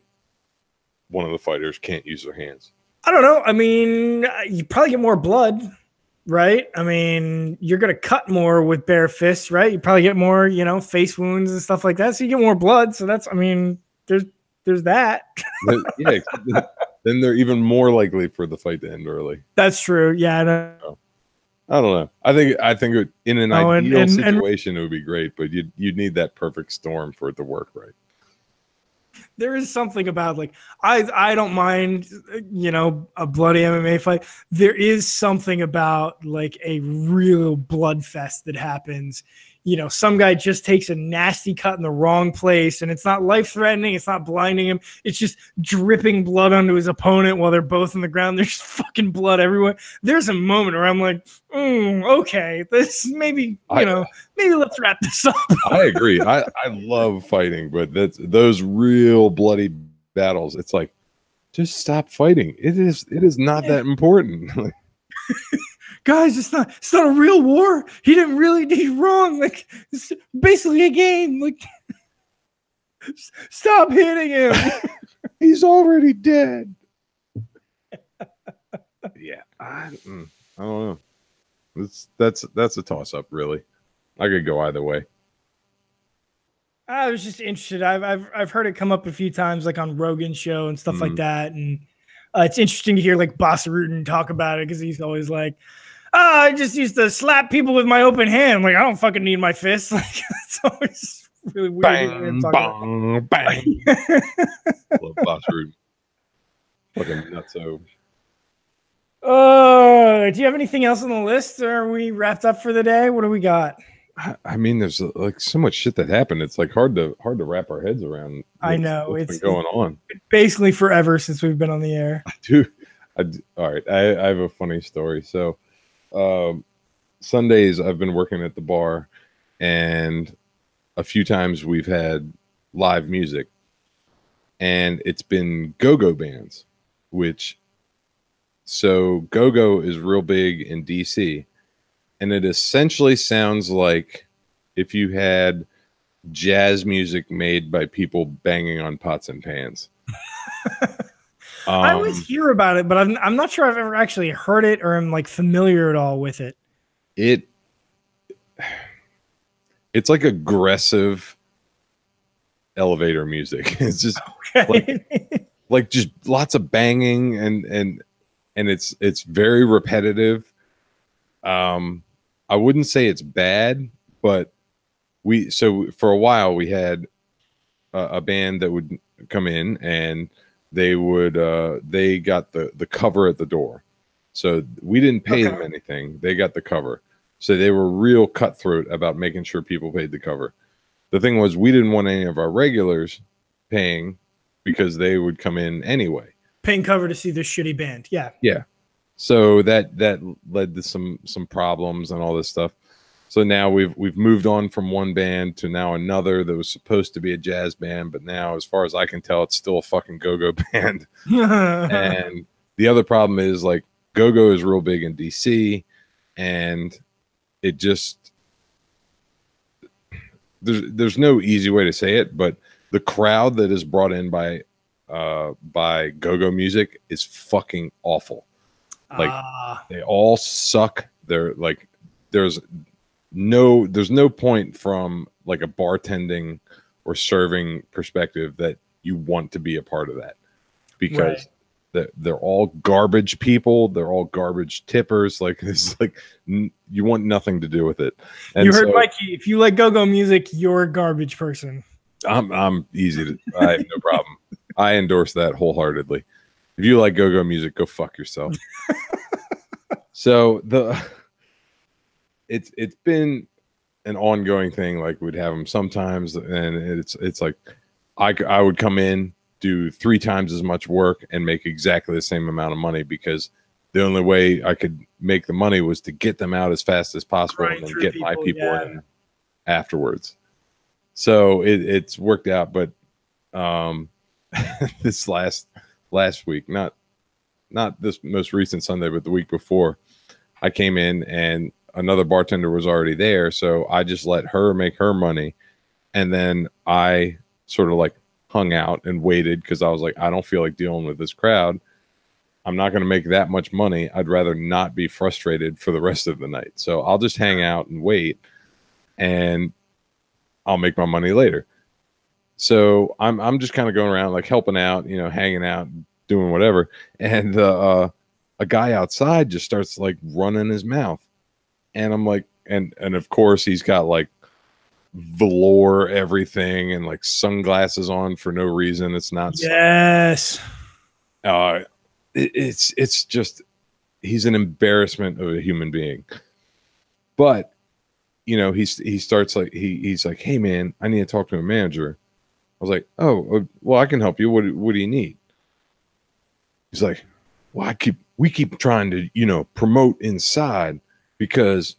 one of the fighters can't use their hands. I don't know. I mean, you probably get more blood, right? I mean, you're going to cut more with bare fists, right? You probably get more, face wounds and stuff like that. So you get more blood. So that's, I mean, there's that. Yeah. Then they're even more likely for the fight to end early. That's true. Yeah. I don't know. I think in an ideal situation, it would be great, but you'd need that perfect storm for it to work right. There is something about, like, I don't mind, a bloody MMA fight. There is something about like a real blood fest that happens. Some guy just takes a nasty cut in the wrong place, and it's not life-threatening. It's not blinding him. It's just dripping blood onto his opponent while they're both on the ground. There's fucking blood everywhere. There's a moment where I'm like, okay, this maybe let's wrap this up. I agree. I love fighting, but those real bloody battles. It's like, just stop fighting. It is not that important. Guys, it's not a real war. He didn't really do wrong. Like, it's basically a game. Like, stop hitting him. He's already dead. Yeah, I don't know. That's a toss up, really. I could go either way. I was just interested. I've heard it come up a few times, like on Rogan's show and stuff like that, and it's interesting to hear like Boss Rutan talk about it, because he's always like, I just used to slap people with my open hand. Like, I don't fucking need my fists. Like, it's always really weird. Bang, bang, bang. Love Boss Rutan. Fucking nutso. Do you have anything else on the list? Or are we wrapped up for the day? What do we got? I mean, there's like so much shit that happened. It's like hard to wrap our heads around. I know what's been going on. Basically forever since we've been on the air. All right. I have a funny story. So, Sundays I've been working at the bar, and a few times we've had live music, and it's been go-go bands, so go-go is real big in DC, and it essentially sounds like if you had jazz music made by people banging on pots and pans. I always hear about it, but I'm not sure I've ever actually heard it or am like familiar at all with it. It's like aggressive elevator music. It's just like just lots of banging and it's very repetitive. I wouldn't say it's bad, but so for a while we had a band that would come in, and they got the cover at the door. So we didn't pay them anything. They got the cover. So they were real cutthroat about making sure people paid the cover. The thing was, we didn't want any of our regulars paying, because they would come in anyway. Paying cover to see this shitty band. Yeah. Yeah. So that led to some problems and all this stuff. So now we've moved on from one band to now another that was supposed to be a jazz band, but now, as far as I can tell, it's still a fucking go-go band. And the other problem is, like, go-go is real big in DC, and it just there's no easy way to say it, but the crowd that is brought in by go-go music is fucking awful. Like, they all suck. They're like, there's no point from like a bartending or serving perspective that you want to be a part of that, because they're all garbage people. They're all garbage tippers. Like, it's like you want nothing to do with it. And you heard Mikey. If you like go-go music, you're a garbage person. I'm easy to. I have no problem. I endorse that wholeheartedly. If you like go-go music, go fuck yourself. So it's been an ongoing thing. Like, we'd have them sometimes, and it's like I would come in, do 3 times as much work, and make exactly the same amount of money, because the only way I could make the money was to get them out as fast as possible, and then get my people in afterwards. So it's worked out, but this last week, not this most recent Sunday, but the week before, I came in and another bartender was already there, so I just let her make her money, and then I sort of like hung out and waited, because I was like, I don't feel like dealing with this crowd. I'm not going to make that much money. I'd rather not be frustrated for the rest of the night, so I'll just hang out and wait, and I'll make my money later. So I'm just kind of going around, like, helping out, hanging out, doing whatever. And a guy outside just starts like running his mouth. And I'm like, and of course he's got like velour everything and like sunglasses on for no reason. It's not. Yes. It's just, he's an embarrassment of a human being. But he starts like, he's like, hey man, I need to talk to a manager. I was like, oh, well, I can help you. What do you need? He's like, well, we keep trying to, promote inside, because,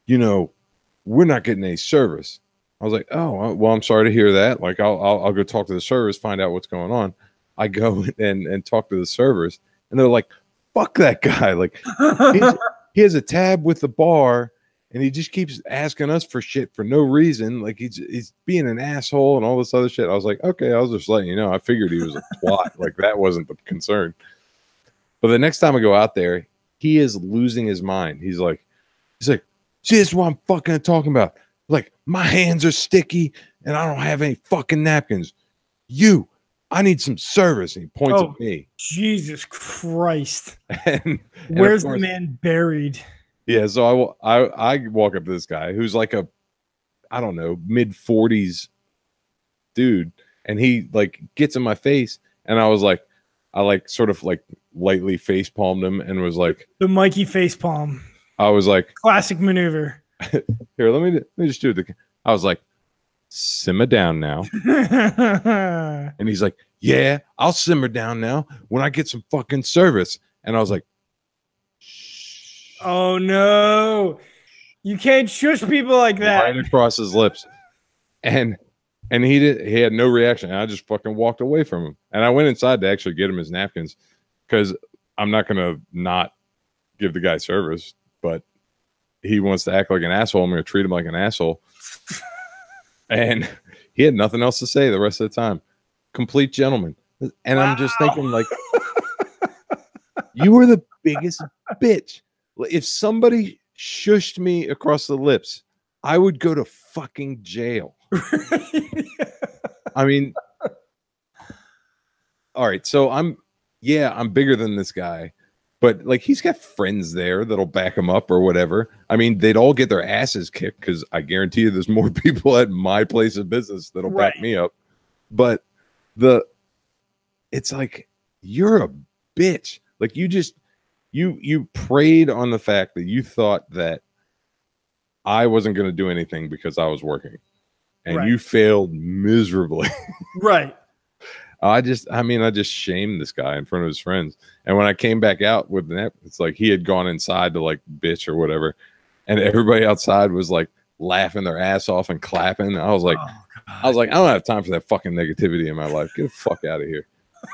we're not getting any service. I was like, oh, well, I'm sorry to hear that. Like, I'll go talk to the servers, find out what's going on. I go and talk to the servers, and they're like, fuck that guy. Like, he has a tab with the bar, and he just keeps asking us for shit for no reason. Like, he's being an asshole and all this other shit. I was like, okay, I was just letting you know. I figured he was a twat. Like, that wasn't the concern. But the next time I go out there, he is losing his mind. He's like, see, this is what I'm fucking talking about. Like, my hands are sticky and I don't have any fucking napkins. I need some service. And he points at me. Jesus Christ. And where's the man buried? Yeah, so I walk up to this guy who's like a, I don't know, mid-40s dude, and he like gets in my face, and I was like, I like sort of like lightly face palmed him and was like, the Mikey face palm. I was like, classic maneuver. Here, let me just do it. I was like, simmer down now. And he's like, yeah, I'll simmer down now when I get some fucking service. And I was like, oh no, you can't shush people like that. Right across his lips. And he had no reaction. And I just fucking walked away from him. And I went inside to actually get him his napkins, because I'm not gonna not give the guy service, but he wants to act like an asshole. I'm gonna treat him like an asshole. And he had nothing else to say the rest of the time. Complete gentleman. And wow. I'm just thinking, like, you were the biggest bitch. If somebody shushed me across the lips, I would go to fucking jail. I mean, all right, so I'm bigger than this guy, but like, he's got friends there that'll back him up or whatever. I mean, they'd all get their asses kicked, because I guarantee you there's more people at my place of business that'll back me up. But it's like, you're a bitch. Like, you preyed on the fact that you thought that I wasn't going to do anything because I was working, and you failed miserably. Right. I just shamed this guy in front of his friends. And when I came back out with the net, it's like he had gone inside to like bitch or whatever. And everybody outside was like laughing their ass off and clapping. I was like, I don't have time for that fucking negativity in my life. Get the fuck out of here.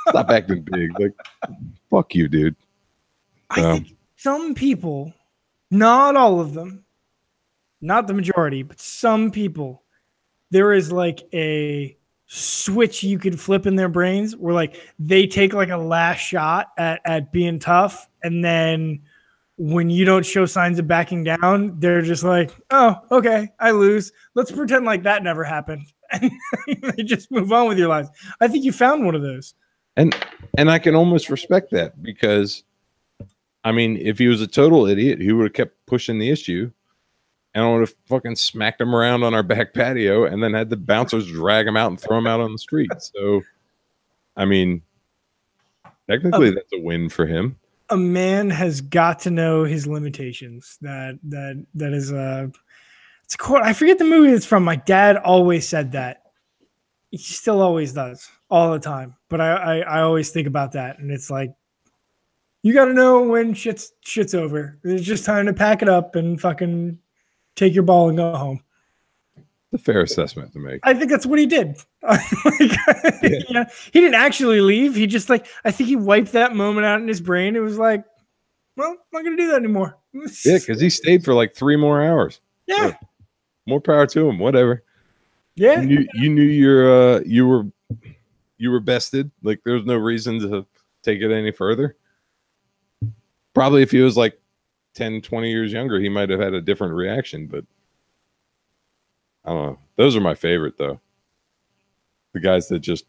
Stop acting big. Like, fuck you, dude. I think some people, not all of them, not the majority, but some people, there is like a switch you could flip in their brains where like they take like a last shot at being tough, and then when you don't show signs of backing down, they're just like, oh, okay, I lose. Let's pretend like that never happened. And they just move on with your lives. I think you found one of those. And I can almost respect that, because I mean, if he was a total idiot, he would have kept pushing the issue, and I would have fucking smacked him around on our back patio and then had the bouncers drag him out and throw him out on the street. So, I mean, technically that's a win for him. A man has got to know his limitations. That is it's a quote. I forget the movie it's from. My dad always said that. He still always does, all the time. But I always think about that, and it's like, you got to know when shit's over. It's just time to pack it up and fucking take your ball and go home. The fair assessment to make. I think that's what he did. Yeah. He didn't actually leave. He just like, I think he wiped that moment out in his brain. It was like, well, I'm not going to do that anymore. Yeah, because he stayed for like 3 more hours. Yeah. More power to him. Whatever. Yeah. You knew you were bested. Like, there's no reason to take it any further. Probably if he was like 10, 20 years younger, he might have had a different reaction, but I don't know. Those are my favorite, though. The guys that just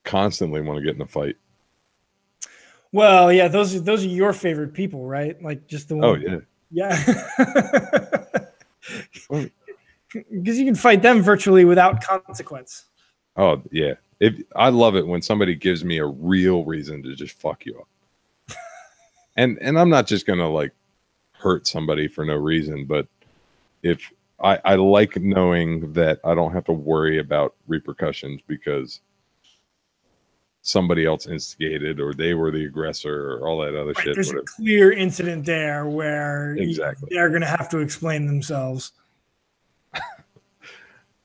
constantly want to get in a fight. Well, yeah, those are your favorite people, right? Like, just the one. Oh, yeah. Yeah. Because you can fight them virtually without consequence. Oh, yeah. I love it when somebody gives me a real reason to just fuck you up. And I'm not just going to, like, hurt somebody for no reason, but if I like knowing that I don't have to worry about repercussions because somebody else instigated or they were the aggressor or all that other shit. There's a clear incident there where they're going to have to explain themselves.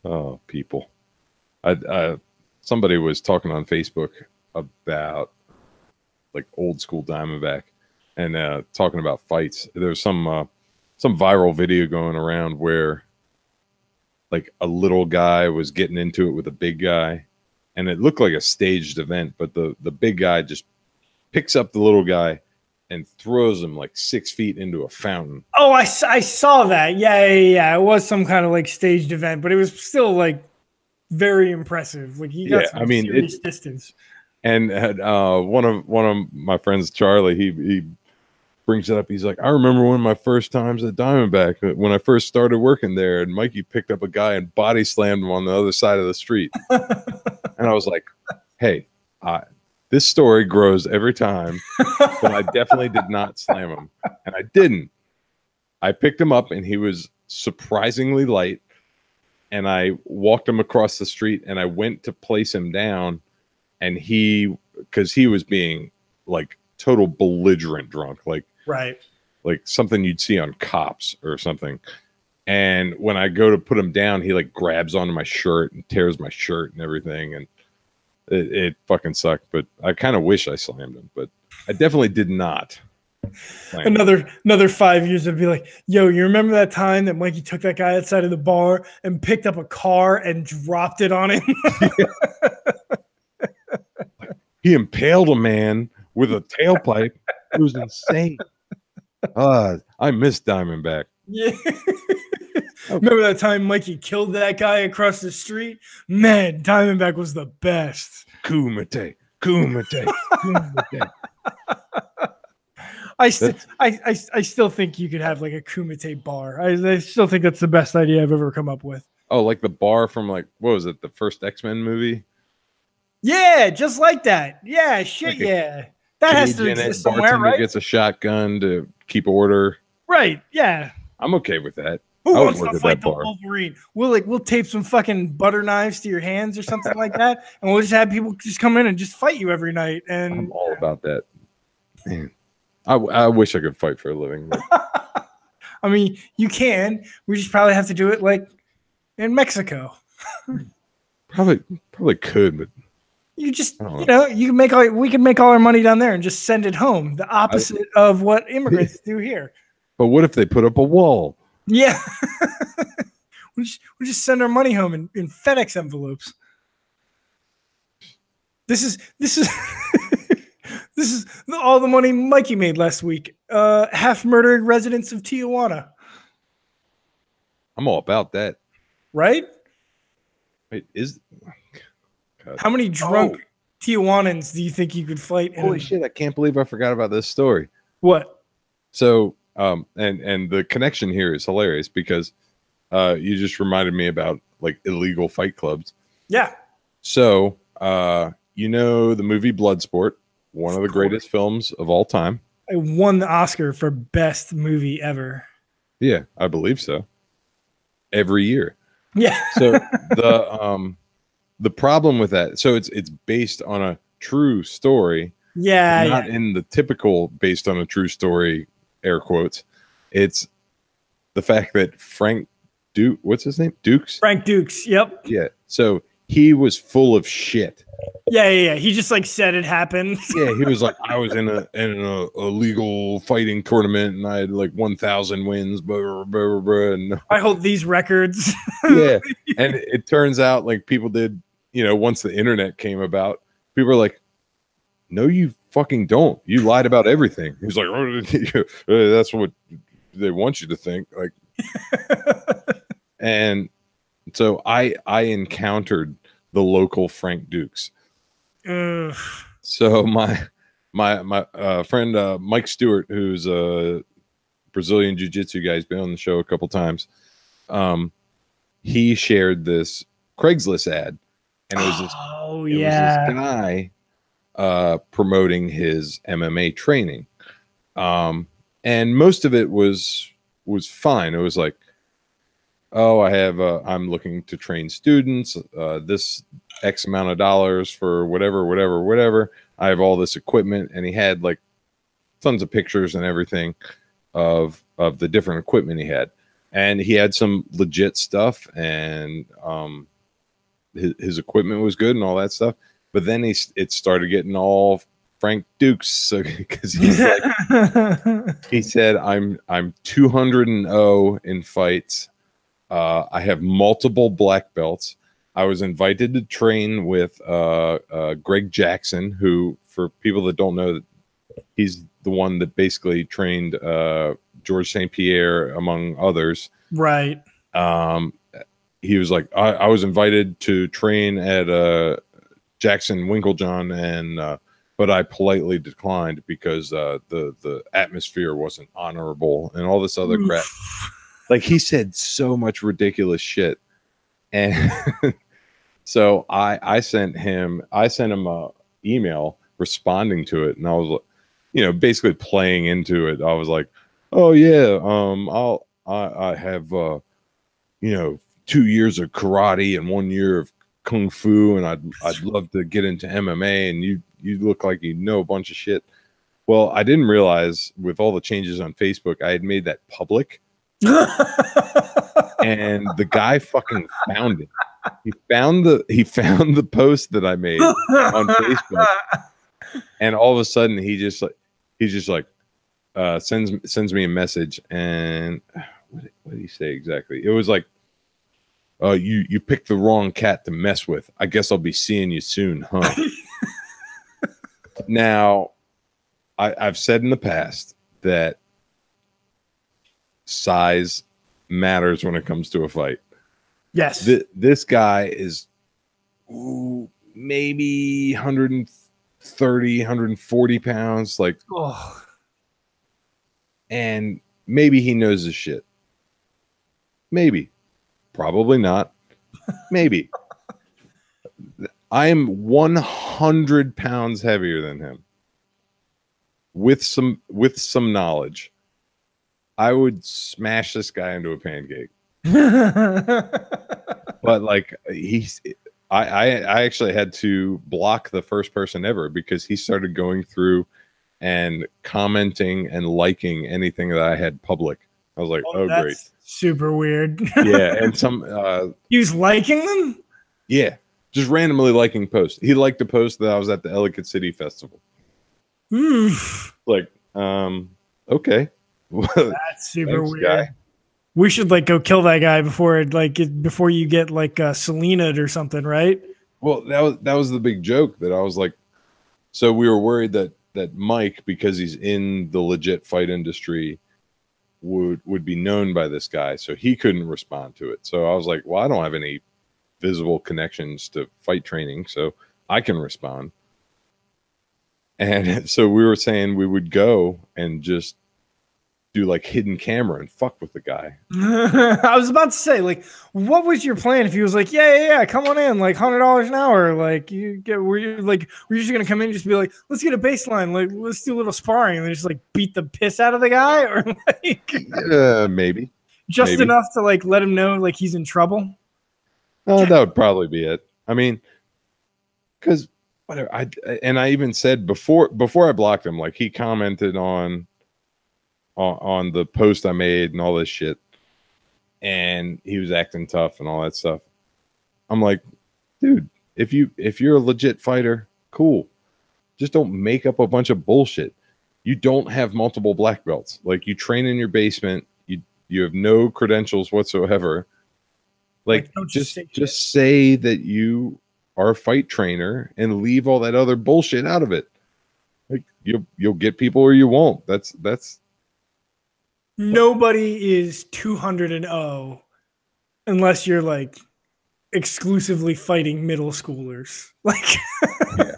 Oh, people. Somebody was talking on Facebook about like old school Diamondback and talking about fights. There's some viral video going around where like a little guy was getting into it with a big guy, and it looked like a staged event, but the big guy just picks up the little guy and throws him like 6 feet into a fountain. Oh, I saw that. Yeah. It was some kind of like staged event, but it was still like very impressive. Like he got some serious distance. And one of my friends, Charlie, he brings it up. He's like, I remember one of my first times at Diamondback when I first started working there, and Mikey picked up a guy and body slammed him on the other side of the street. And I was like, hey, this story grows every time, but I definitely did not slam him. And I didn't. I picked him up, and he was surprisingly light, and I walked him across the street, and I went to place him down, and because he was being like total belligerent drunk, like something you'd see on Cops or something. And when I go to put him down, he like grabs onto my shirt and tears my shirt and everything, and it fucking sucked. But I kind of wish I slammed him, but I definitely did not. Another 5 years would be like, yo, you remember that time that Mikey took that guy outside of the bar and picked up a car and dropped it on him? He impaled a man with a tailpipe. It was insane. I miss Diamondback. Yeah. Remember that time Mikey killed that guy across the street? Man, Diamondback was the best. Kumite. I still think you could have like a Kumite bar. I still think that's the best idea I've ever come up with. Oh, like the bar from like, what was it? The first X-Men movie? Yeah, just like that. Yeah, shit, like yeah. That has to exist somewhere, right? Gets a shotgun to keep order. Right, yeah. I'm okay with that. Who I would wants work to at fight that the bar. Wolverine? We'll tape some fucking butter knives to your hands or something like that, and we'll just have people just come in and just fight you every night. I'm And all about that. Man, I wish I could fight for a living. But I mean, you can. We just probably have to do it like in Mexico. probably could, but You just, I don't you know. know, we can make all our money down there and just send it home. The opposite of what immigrants do here. But what if they put up a wall? Yeah. we just send our money home in FedEx envelopes. This is this is all the money Mikey made last week. Half murdered residents of Tijuana. I'm all about that. Right? Wait, God. How many drunk Tijuanans do you think you could fight? Holy shit, I can't believe I forgot about this story. What? So, and the connection here is hilarious because you just reminded me about like illegal fight clubs. Yeah. So, you know the movie Bloodsport, one of the greatest films of all time. I won the Oscar for best movie ever. Yeah, I believe so. Every year. Yeah. So the problem with that, so it's based on a true story. Yeah. Not in the typical based on a true story, air quotes. It's the fact that Frank Duke, what's his name? Dukes? Frank Dukes. Yep. Yeah. So he was full of shit. Yeah. He just like said it happened. Yeah, he was like, I was in a legal fighting tournament and I had like 1,000 wins, blah, blah, blah, blah, and I hold these records. yeah. And it turns out like people did, you know, once the internet came about, people were like, no, you fucking don't. You lied about everything. He's like, oh, that's what they want you to think. Like, and so I encountered the local Frank Dukes. Ugh. So my friend Mike Stewart, who's a Brazilian jiu-jitsu guy, he's been on the show a couple times. He shared this Craigslist ad, and it was this. It was this guy promoting his MMA training, and most of it was fine. It was like, oh, I'm looking to train students. This X amount of dollars for whatever. I have all this equipment, and he had like tons of pictures and everything of the different equipment he had, and he had some legit stuff, and his equipment was good and all that stuff. But then it started getting all Frank Dukes because he's like, he said, I'm 200-0 in fights. I have multiple black belts. I was invited to train with Greg Jackson, who, for people that don't know, he's the one that basically trained George St. Pierre, among others. Right. He was like, I was invited to train at Jackson Winklejohn, and but I politely declined because the atmosphere wasn't honorable and all this other crap. Like, he said so much ridiculous shit, and so I sent him a email responding to it, and I was, you know, basically playing into it. I was like, oh yeah, I have you know, 2 years of karate and 1 year of kung fu, and I'd love to get into MMA, and you look like you know a bunch of shit. Well, I didn't realize with all the changes on Facebook, I had made that public. And the guy fucking found it. He found the post that I made on Facebook, and all of a sudden he's just like sends me a message, and what did he say exactly? It was like, you picked the wrong cat to mess with. I guess I'll be seeing you soon, huh? Now, I've said in the past that size matters when it comes to a fight. Yes. This guy is maybe 130, 140 pounds, like, and maybe he knows his shit. Maybe. Probably not. Maybe. I am 100 pounds heavier than him. With some knowledge, I would smash this guy into a pancake. But like I actually had to block the first person ever because he started going through and commenting and liking anything that I had public. I was like, oh great. That's super weird. Yeah, and some he was liking them? yeah, just randomly liking posts. He liked a post that I was at the Ellicott City Festival. Like, okay. That's super Thanks, weird. guy. We should like go kill that guy before you get like Selena or something, right? Well, that was the big joke that I was like, so we were worried that Mike, because he's in the legit fight industry, would be known by this guy, so he couldn't respond to it. So I was like, well, I don't have any visible connections to fight training, so I can respond. And so we were saying we would go and just do like hidden camera and fuck with the guy. I was about to say, like, what was your plan if he was like, yeah, come on in, like $100 an hour, like we're just gonna come in and just be like, let's get a baseline, like let's do a little sparring and just like beat the piss out of the guy, or like maybe just enough to like let him know like he's in trouble. That would probably be it. I mean, because whatever. I even said before I blocked him, like he commented on the post I made and all this shit, and he was acting tough and all that stuff. I'm like, dude, if you're a legit fighter, cool. Just don't make up a bunch of bullshit. You don't have multiple black belts. Like, you train in your basement. You have no credentials whatsoever. Like just say that you are a fight trainer and leave all that other bullshit out of it. Like, you'll get people or you won't. That's nobody is 200-0 unless you're like exclusively fighting middle schoolers. Like, yeah.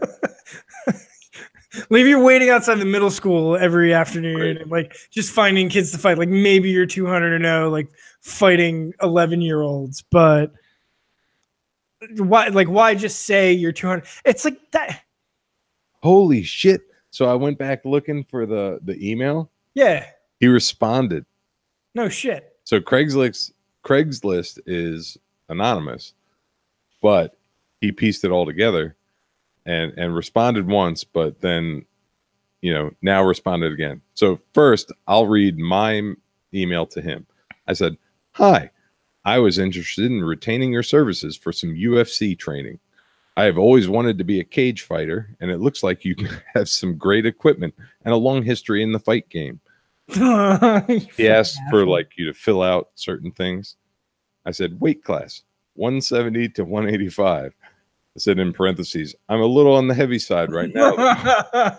Maybe you're waiting outside the middle school every afternoon and like just finding kids to fight. Like, maybe you're 200-0, like fighting 11-year-olds, but why just say you're 200? It's like that. Holy shit. So I went back looking for the email. Yeah. He responded. No shit. So Craigslist is anonymous, but he pieced it all together and responded once, but then, now responded again. So first, I'll read my email to him. I said, "Hi, I was interested in retaining your services for some UFC training. I have always wanted to be a cage fighter, and it looks like you have some great equipment and a long history in the fight game." He asked for like you to fill out certain things. I said, weight class 170 to 185. I said in parentheses, I'm a little on the heavy side right now.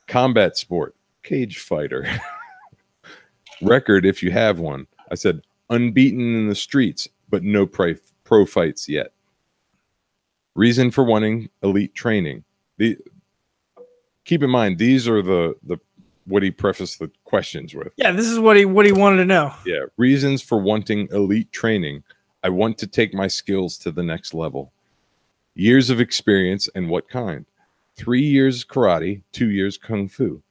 Combat sport, cage fighter. Record if you have one. I said unbeaten in the streets, but no pro fights yet. Reason for wanting elite training. Keep in mind, these are the what he prefaced the questions with. Yeah, this is what he wanted to know. Yeah, reasons for wanting elite training. I want to take my skills to the next level. Years of experience and what kind? 3 years karate, 2 years kung fu.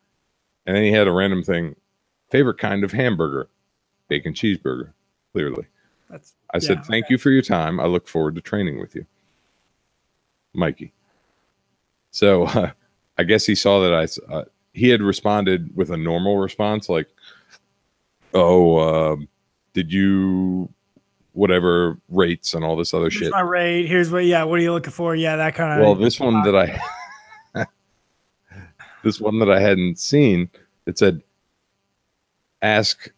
And then he had a random thing. Favorite kind of hamburger? Bacon cheeseburger, clearly. I said, thank you for your time. I look forward to training with you. Mikey. So I guess he saw that he had responded with a normal response, like, oh, did you whatever rates and all this other shit. My rate. Here's what are you looking for? Yeah, that kind of. Well, this one that I hadn't seen, it said, ask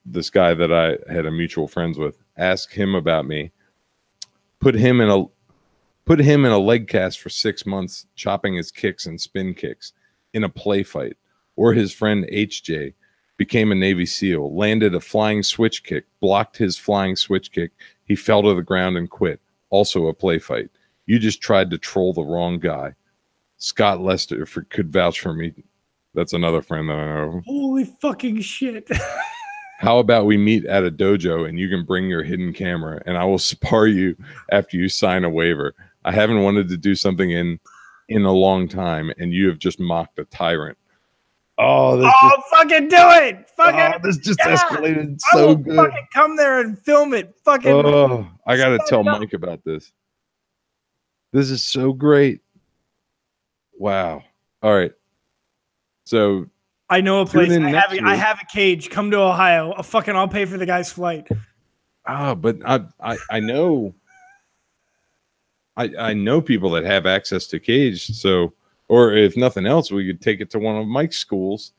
this guy that I had a mutual friends with, ask him about me. Put him in a leg cast for 6 months, chopping his kicks and spin kicks in a play fight. Or his friend HJ became a Navy SEAL, landed a flying switch kick, blocked his flying switch kick. He fell to the ground and quit. Also a play fight. You just tried to troll the wrong guy. Scott Lester could vouch for me. That's another friend that I know. Holy fucking shit. How about we meet at a dojo and you can bring your hidden camera and I will spar you after you sign a waiver. I haven't wanted to do something in a long time and you have just mocked a tyrant. Oh, fucking do it! This just escalated I so will good. fucking come there and film it. Fucking. Oh, I gotta tell Mike about this. This is so great. Wow. All right. So I know a place. I have a cage. Come to Ohio. I'll pay for the guy's flight. But I know. I know people that have access to cage. So, or if nothing else, we could take it to one of Mike's schools,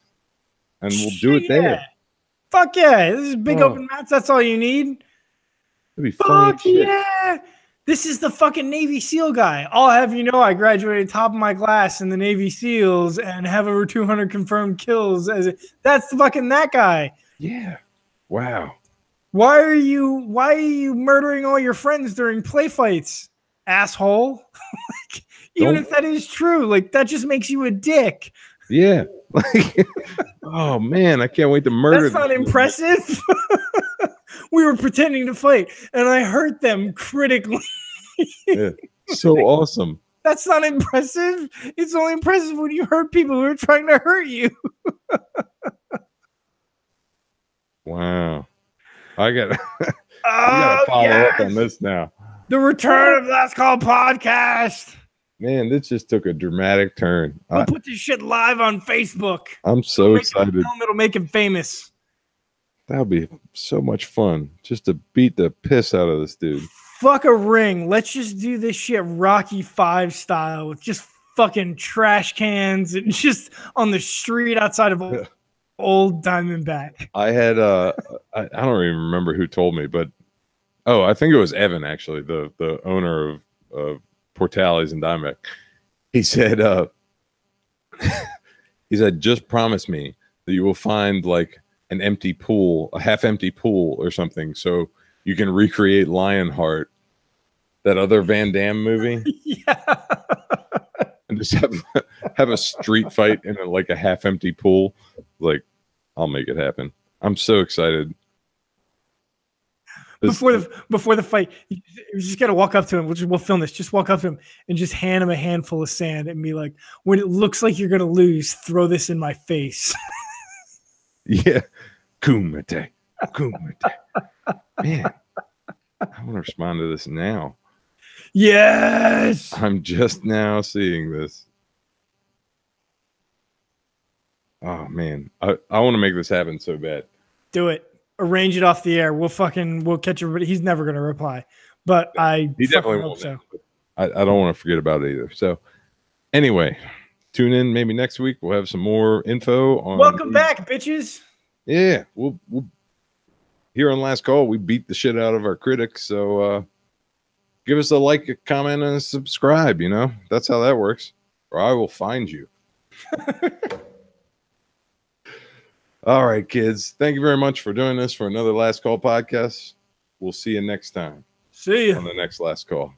and we'll do it there. Fuck yeah! This is big open mats. That's all you need. That'd be funny. Fuck yeah! This is the fucking Navy SEAL guy. I'll have you know, I graduated top of my class in the Navy SEALs and have over 200 confirmed kills. That's that guy. Yeah. Wow. Why are you murdering all your friends during play fights, asshole? Even if that is true, like that just makes you a dick. Yeah. Like, oh man, I can't wait to murder. That's not impressive. We were pretending to fight, and I hurt them critically. Yeah. So awesome. That's not impressive. It's only impressive when you hurt people who are trying to hurt you. Wow. I gotta follow up on this now. The return of Last Call podcast. Man, this just took a dramatic turn. We'll put this shit live on Facebook. I'm so excited. It'll make him famous. That would be so much fun just to beat the piss out of this dude. Fuck a ring. Let's just do this shit Rocky 5 style with just fucking trash cans and just on the street outside of old Diamondback. I had I don't even remember who told me, but I think it was Evan actually, the owner of Portales and Diamondback. He said just promise me that you will find like an empty pool, a half empty pool or something, so you can recreate Lionheart, that other Van Damme movie. Yeah. And just have a street fight in like a half empty pool. Like, I'll make it happen. I'm so excited. Before the fight, you just gotta walk up to him. We'll film this. Just walk up to him and just hand him a handful of sand and be like, when it looks like you're gonna lose, throw this in my face. Yeah. Kumite. Man, I want to respond to this now. Yes. I'm just now seeing this. Oh man, I want to make this happen so bad. Do it. Arrange it off the air. We'll catch everybody. He's never gonna reply, but he definitely won't. So I don't want to forget about it either. So anyway, tune in maybe next week. We'll have some more info on. Welcome back, bitches. Yeah, we'll here on Last Call, we beat the shit out of our critics. So give us a like, a comment, and a subscribe. You know, that's how that works. Or I will find you. All right, kids. Thank you very much for doing this for another Last Call podcast. We'll see you next time. See you on the next Last Call.